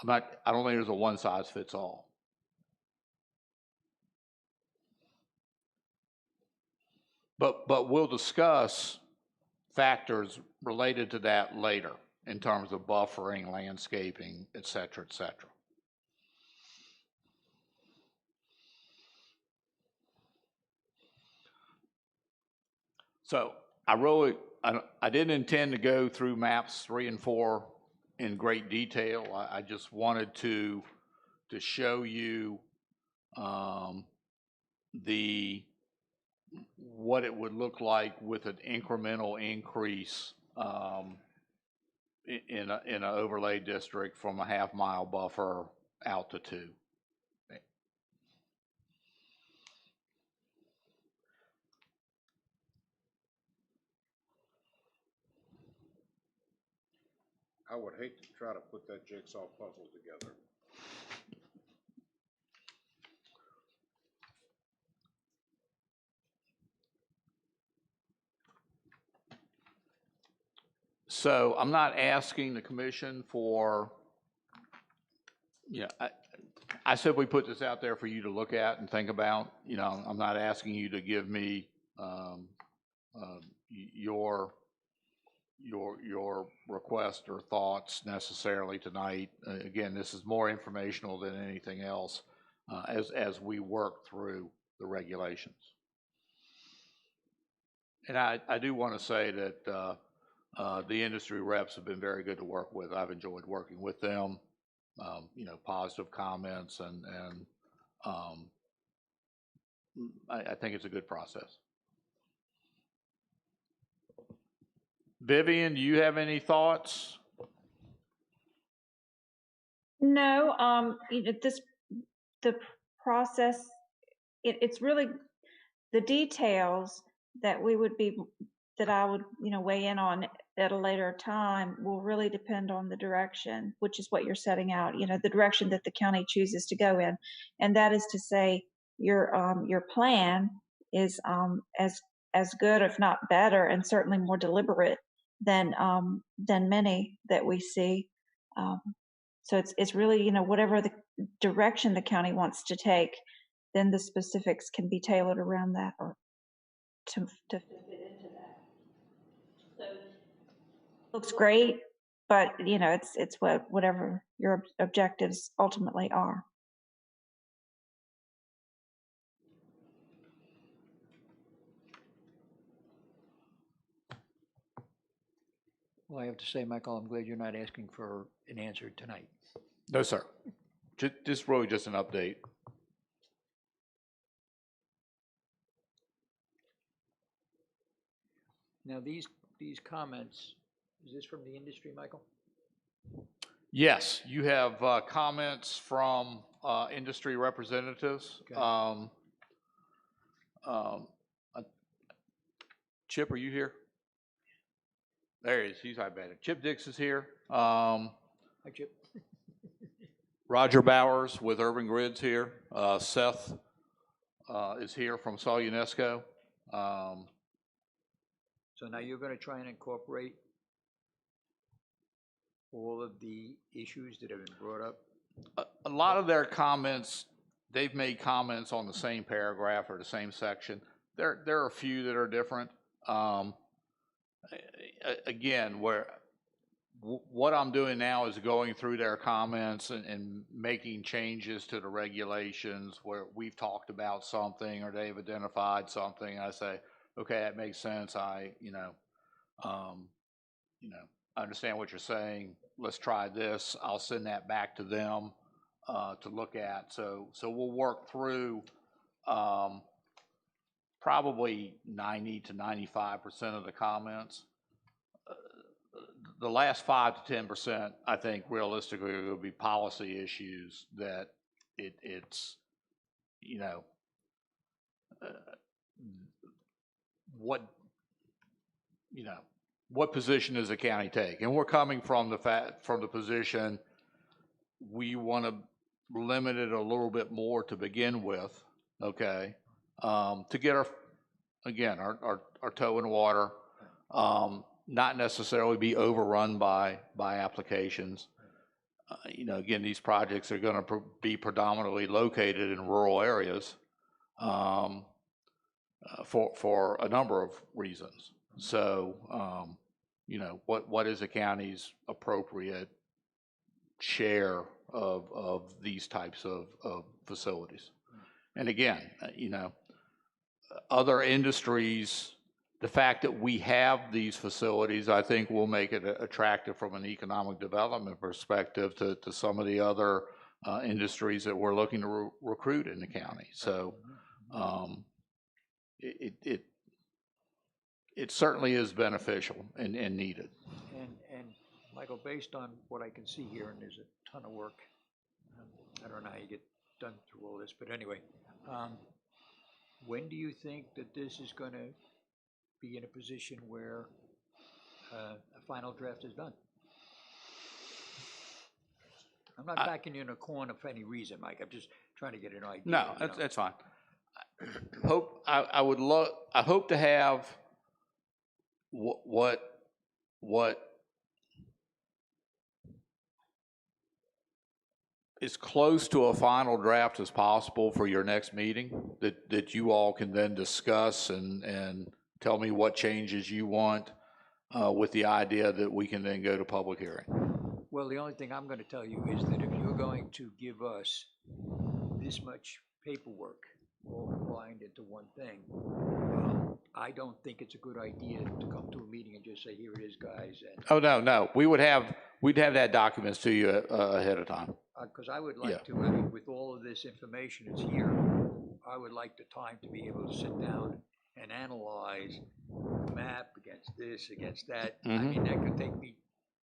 I don't think there's a one size fits all. But we'll discuss factors related to that later in terms of buffering, landscaping, et cetera, et cetera. So I didn't intend to go through maps 3 and 4 in great detail. I just wanted to show you what it would look like with an incremental increase in an overlay district from a half-mile buffer out to 2. I would hate to try to put that jigsaw puzzle together. So I'm not asking the commission for, I simply put this out there for you to look at and think about. I'm not asking you to give me your request or thoughts necessarily tonight. Again, this is more informational than anything else as we work through the regulations. And I do want to say that the industry reps have been very good to work with. I've enjoyed working with them. Positive comments, and I think it's a good process. Vivian, do you have any thoughts? No, the process, it's really the details that I would, weigh in on at a later time will really depend on the direction, which is what you're setting out, the direction that the county chooses to go in. And that is to say, your plan is as good, if not better, and certainly more deliberate than many that we see. So it's really, you know, whatever the direction the county wants to take, then the specifics can be tailored around that or to fit into that. So looks great, but you know, it's whatever your objectives ultimately are. Well, I have to say, Michael, I'm glad you're not asking for an answer tonight. No, sir. Just really just an update. Now, these comments, is this from the industry, Michael? Yes, you have comments from industry representatives. Okay. Chip, are you here? There he is. He's I bet it. Chip Dix is here. Hi, Chip. Roger Bowers with Urban Grids here. Seth is here from Sol UNESCO. So now you're going to try and incorporate all of the issues that have been brought up? A lot of their comments, they've made comments on the same paragraph or the same section. There are a few that are different. Again, what I'm doing now is going through their comments and making changes to the regulations where we've talked about something or they've identified something. And I say, okay, that makes sense. I understand what you're saying. Let's try this. I'll send that back to them to look at. So we'll work through probably 90 to 95% of the comments. The last 5 to 10%, I think, realistically, are going to be policy issues that it's what position does the county take? And we're coming from the position we want to limit it a little bit more to begin with, okay? To get our toe in the water, not necessarily be overrun by applications. Again, these projects are going to be predominantly located in rural areas for a number of reasons. So, what is the county's appropriate share of these types of facilities? And again, other industries, the fact that we have these facilities, I think will make it attractive from an economic development perspective to some of the other industries that we're looking to recruit in the county. So it certainly is beneficial and needed. And Michael, based on what I can see here, and there's a ton of work, I don't know how you get done through all this, but anyway, when do you think that this is going to be in a position where a final draft is done? I'm not backing you in a corner for any reason, Mike. I'm just trying to get an idea. No, that's fine. I hope to have what is close to a final draft as possible for your next meeting that you all can then discuss and tell me what changes you want with the idea that we can then go to public hearing. Well, the only thing I'm going to tell you is that if you're going to give us this much paperwork all combined into one thing, I don't think it's a good idea to come to a meeting and just say, here it is, guys. And oh, no. We'd have that documents to you ahead of time. Because I would like to, I mean, with all of this information that's here, I would like the time to be able to sit down and analyze the map against this, against that. I mean, that could take me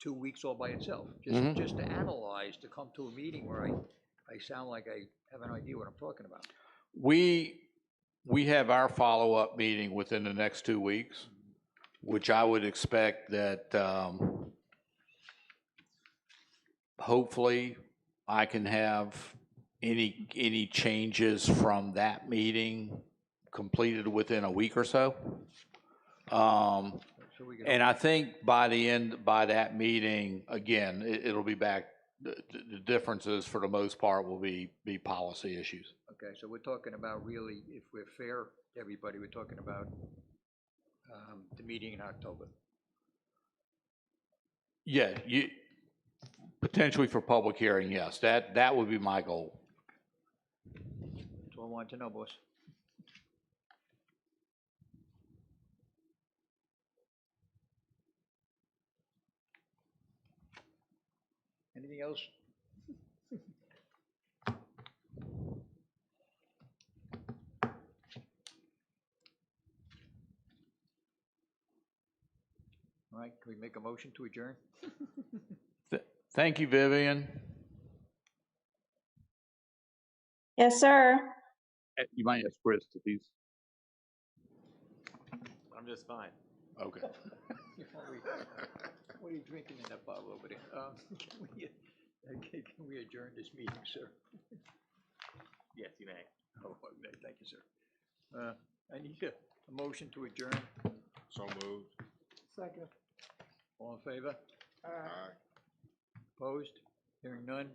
2 weeks all by itself, just to analyze, to come to a meeting where I sound like I have an idea what I'm talking about. We have our follow-up meeting within the next 2 weeks, which I would expect that hopefully I can have any changes from that meeting completed within a week or so. So we can, And I think by that meeting, again, it'll be back, the differences for the most part will be policy issues. okay, so we're talking about really, if we're fair to everybody, we're talking about the meeting in October. Yeah, potentially for public hearing, yes, that would be my goal. That's all I want to know, boss. Anything else? All right, can we make a motion to adjourn? Thank you, Vivian. Yes, sir. You might ask Chris if he's. I'm just fine. Okay. What are you drinking in that bottle over there? Can we adjourn this meeting, sir? Yes, you may. Oh, okay, thank you, sir. I need a motion to adjourn. So moved. Second. All in favor? Aye. Opposed? Hearing none?